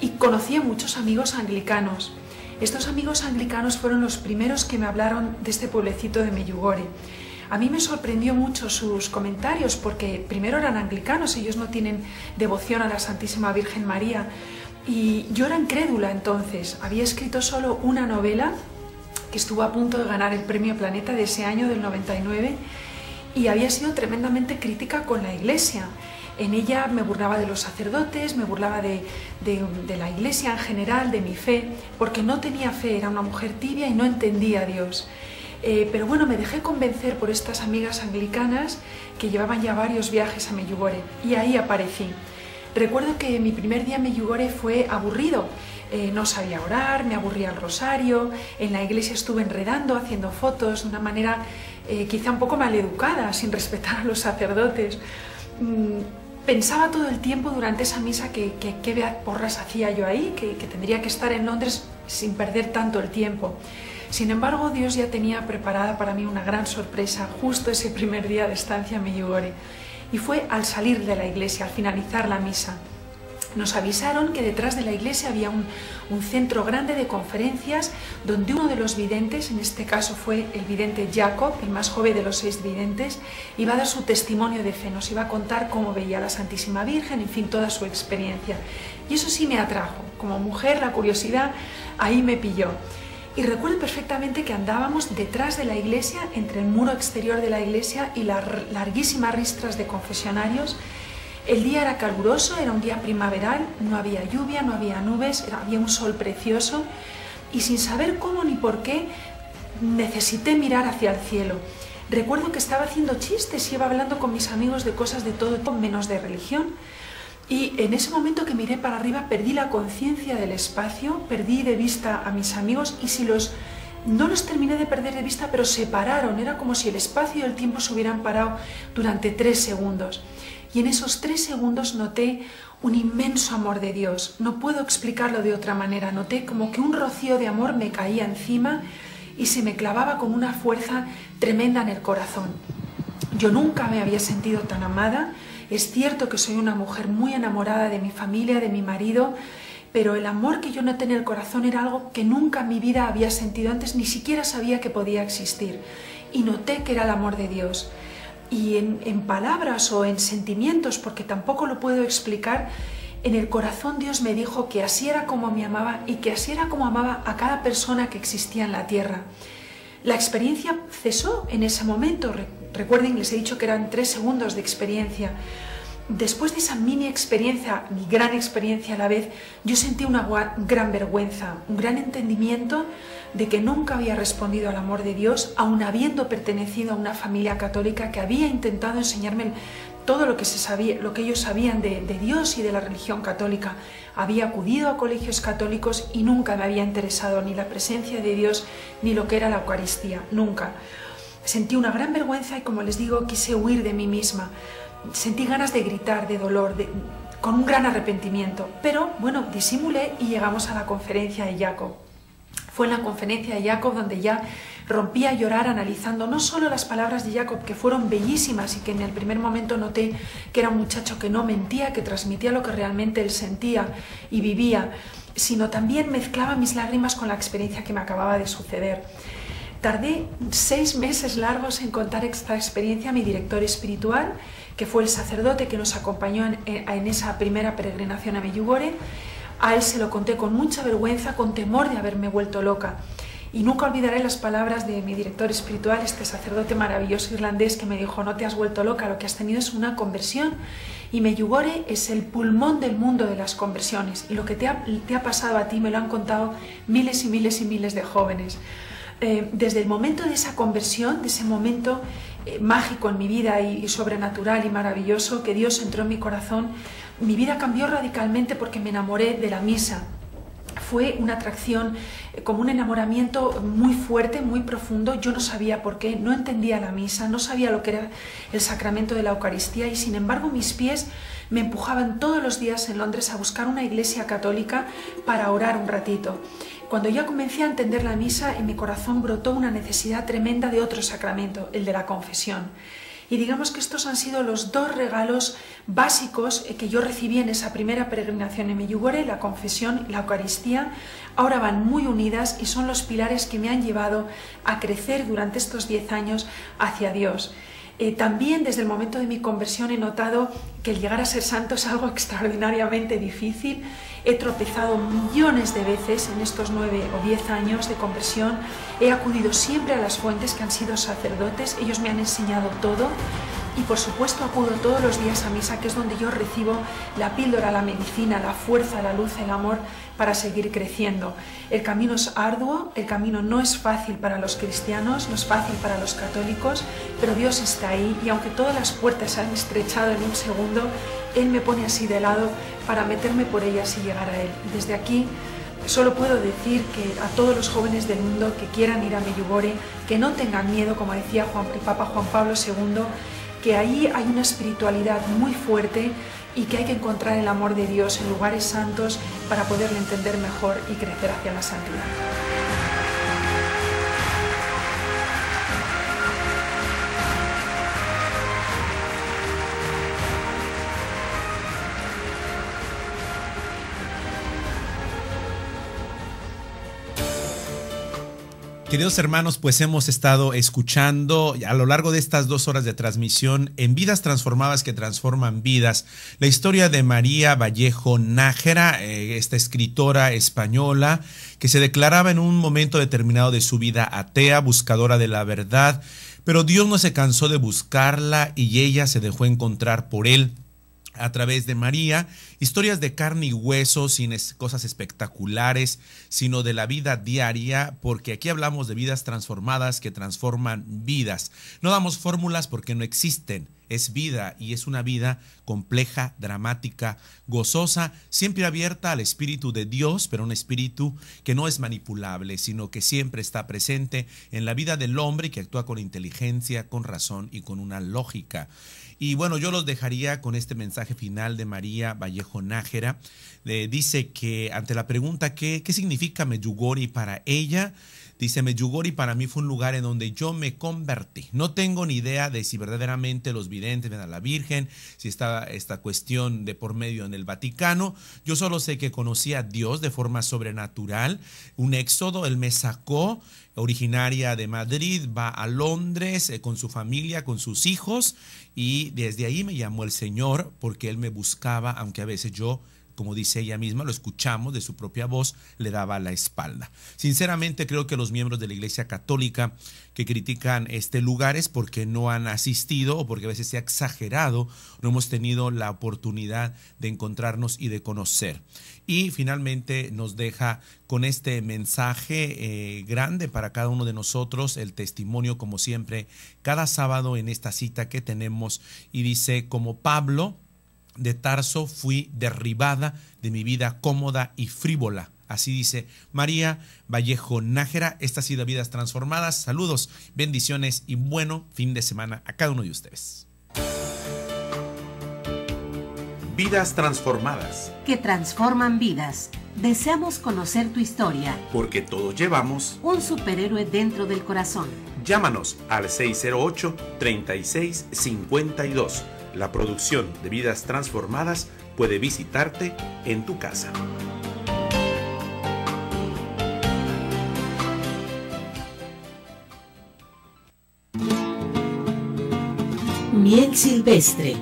Y conocí a muchos amigos anglicanos. Estos amigos anglicanos fueron los primeros que me hablaron de este pueblecito de Medjugorje. A mí me sorprendió mucho sus comentarios porque primero eran anglicanos, ellos no tienen devoción a la Santísima Virgen María. Y yo era incrédula entonces, había escrito solo una novela que estuvo a punto de ganar el premio Planeta de ese año del 99 y había sido tremendamente crítica con la Iglesia. En ella me burlaba de los sacerdotes, me burlaba de la Iglesia en general, de mi fe, porque no tenía fe, era una mujer tibia y no entendía a Dios. Pero bueno, me dejé convencer por estas amigas anglicanas que llevaban ya varios viajes a Medjugorje y ahí aparecí. Recuerdo que mi primer día en Medjugorje fue aburrido, no sabía orar, me aburría el rosario, en la iglesia estuve enredando, haciendo fotos de una manera quizá un poco maleducada, sin respetar a los sacerdotes. Pensaba todo el tiempo durante esa misa que qué porras hacía yo ahí, que tendría que estar en Londres sin perder tanto el tiempo. Sin embargo, Dios ya tenía preparada para mí una gran sorpresa justo ese primer día de estancia en Medjugorje. Y fue al salir de la iglesia, al finalizar la misa. Nos avisaron que detrás de la iglesia había un centro grande de conferencias donde uno de los videntes, en este caso fue el vidente Jacob, el más joven de los 6 videntes, iba a dar su testimonio de fe, nos iba a contar cómo veía a la Santísima Virgen, en fin, toda su experiencia. Y eso sí me atrajo. Como mujer, la curiosidad ahí me pilló. Y recuerdo perfectamente que andábamos detrás de la iglesia, entre el muro exterior de la iglesia y las larguísimas ristras de confesionarios. El día era caluroso, era un día primaveral, no había lluvia, no había nubes, había un sol precioso y sin saber cómo ni por qué necesité mirar hacia el cielo. Recuerdo que estaba haciendo chistes y iba hablando con mis amigos de cosas de todo tipo, menos de religión. Y en ese momento que miré para arriba perdí la conciencia del espacio, perdí de vista a mis amigos y no los terminé de perder de vista, pero se pararon. Era como si el espacio y el tiempo se hubieran parado durante 3 segundos. Y en esos 3 segundos noté un inmenso amor de Dios. No puedo explicarlo de otra manera. Noté como que un rocío de amor me caía encima y se me clavaba con una fuerza tremenda en el corazón. Yo nunca me había sentido tan amada. Es cierto que soy una mujer muy enamorada de mi familia, de mi marido, pero el amor que yo noté en el corazón era algo que nunca en mi vida había sentido antes, ni siquiera sabía que podía existir. Y noté que era el amor de Dios. Y en palabras o en sentimientos, porque tampoco lo puedo explicar, en el corazón Dios me dijo que así era como me amaba y que así era como amaba a cada persona que existía en la tierra. La experiencia cesó en ese momento. Recuerden, les he dicho que eran 3 segundos de experiencia. Después de esa mini experiencia, mi gran experiencia a la vez, yo sentí una gran vergüenza, un gran entendimiento de que nunca había respondido al amor de Dios, aun habiendo pertenecido a una familia católica que había intentado enseñarme todo lo que ellos sabían de Dios y de la religión católica. Había acudido a colegios católicos y nunca me había interesado ni la presencia de Dios ni lo que era la Eucaristía, nunca. Sentí una gran vergüenza y, como les digo, quise huir de mí misma. Sentí ganas de gritar, de dolor, con un gran arrepentimiento. Pero, bueno, disimulé y llegamos a la conferencia de Jacob. Fue en la conferencia de Jacob donde ya rompí a llorar analizando no solo las palabras de Jacob, que fueron bellísimas y que en el primer momento noté que era un muchacho que no mentía, que transmitía lo que realmente él sentía y vivía, sino también mezclaba mis lágrimas con la experiencia que me acababa de suceder. Tardé 6 meses largos en contar esta experiencia a mi director espiritual, que fue el sacerdote que nos acompañó en esa primera peregrinación a Medjugorje. A él se lo conté con mucha vergüenza, con temor de haberme vuelto loca. Y nunca olvidaré las palabras de mi director espiritual, este sacerdote maravilloso irlandés, que me dijo: no te has vuelto loca, lo que has tenido es una conversión. Y Medjugorje es el pulmón del mundo de las conversiones. Y lo que te ha pasado a ti me lo han contado miles y miles y miles de jóvenes. Desde el momento de esa conversión, de ese momento mágico en mi vida y sobrenatural y maravilloso, que Dios entró en mi corazón, mi vida cambió radicalmente porque me enamoré de la misa. Fue una atracción, como un enamoramiento muy fuerte, muy profundo. Yo no sabía por qué, no entendía la misa, no sabía lo que era el sacramento de la Eucaristía, y sin embargo mis pies me empujaban todos los días en Londres a buscar una iglesia católica para orar un ratito. Cuando ya comencé a entender la misa, en mi corazón brotó una necesidad tremenda de otro sacramento, el de la confesión. Y digamos que estos han sido los 2 regalos básicos que yo recibí en esa primera peregrinación en Medjugorje: la confesión y la Eucaristía. Ahora van muy unidas y son los pilares que me han llevado a crecer durante estos 10 años hacia Dios. También desde el momento de mi conversión he notado que el llegar a ser santo es algo extraordinariamente difícil. He tropezado millones de veces en estos 9 o 10 años de conversión. He acudido siempre a las fuentes que han sido sacerdotes. Ellos me han enseñado todo. Y por supuesto acudo todos los días a misa, que es donde yo recibo la píldora, la medicina, la fuerza, la luz, el amor para seguir creciendo. El camino es arduo, el camino no es fácil para los cristianos, no es fácil para los católicos, pero Dios está ahí, y aunque todas las puertas se han estrechado en un segundo, Él me pone así de lado para meterme por ellas y llegar a Él. Y desde aquí solo puedo decir que a todos los jóvenes del mundo que quieran ir a Medjugorje, que no tengan miedo, como decía el Papa Juan Pablo II, que ahí hay una espiritualidad muy fuerte y que hay que encontrar el amor de Dios en lugares santos para poderle entender mejor y crecer hacia la santidad. Queridos hermanos, pues hemos estado escuchando a lo largo de estas 2 horas de transmisión en Vidas Transformadas que Transforman Vidas, la historia de María Vallejo Nájera, esta escritora española que se declaraba en un momento determinado de su vida atea, buscadora de la verdad, pero Dios no se cansó de buscarla y ella se dejó encontrar por Él. A través de María, historias de carne y hueso, sin cosas espectaculares, sino de la vida diaria, porque aquí hablamos de vidas transformadas que transforman vidas. No damos fórmulas porque no existen, es vida, y es una vida compleja, dramática, gozosa, siempre abierta al Espíritu de Dios, pero un espíritu que no es manipulable, sino que siempre está presente en la vida del hombre y que actúa con inteligencia, con razón y con una lógica. Y bueno, yo los dejaría con este mensaje final de María Vallejo Nájera. Dice que ante la pregunta ¿qué significa Medjugorje para ella? Dice: Medjugorje para mí fue un lugar en donde yo me convertí. No tengo ni idea de si verdaderamente los videntes ven a la Virgen, si está esta cuestión de por medio en el Vaticano. Yo solo sé que conocí a Dios de forma sobrenatural. Un éxodo, Él me sacó, originaria de Madrid, va a Londres con su familia, con sus hijos, y desde ahí me llamó el Señor porque Él me buscaba, aunque a veces yo, como dice ella misma, lo escuchamos de su propia voz, le daba la espalda. Sinceramente creo que los miembros de la Iglesia Católica que critican este lugar es porque no han asistido o porque a veces se ha exagerado, no hemos tenido la oportunidad de encontrarnos y de conocer. Y finalmente nos deja con este mensaje grande para cada uno de nosotros, el testimonio como siempre, cada sábado en esta cita que tenemos, y dice: como Pablo de Tarso fui derribada de mi vida cómoda y frívola. Así dice María Vallejo Nájera. Esta ha sido Vidas Transformadas. Saludos, bendiciones y bueno fin de semana a cada uno de ustedes. Vidas Transformadas. Que transforman vidas. Deseamos conocer tu historia. Porque todos llevamos un superhéroe dentro del corazón. Llámanos al 608-3652. La producción de Vidas Transformadas puede visitarte en tu casa. Miel silvestre.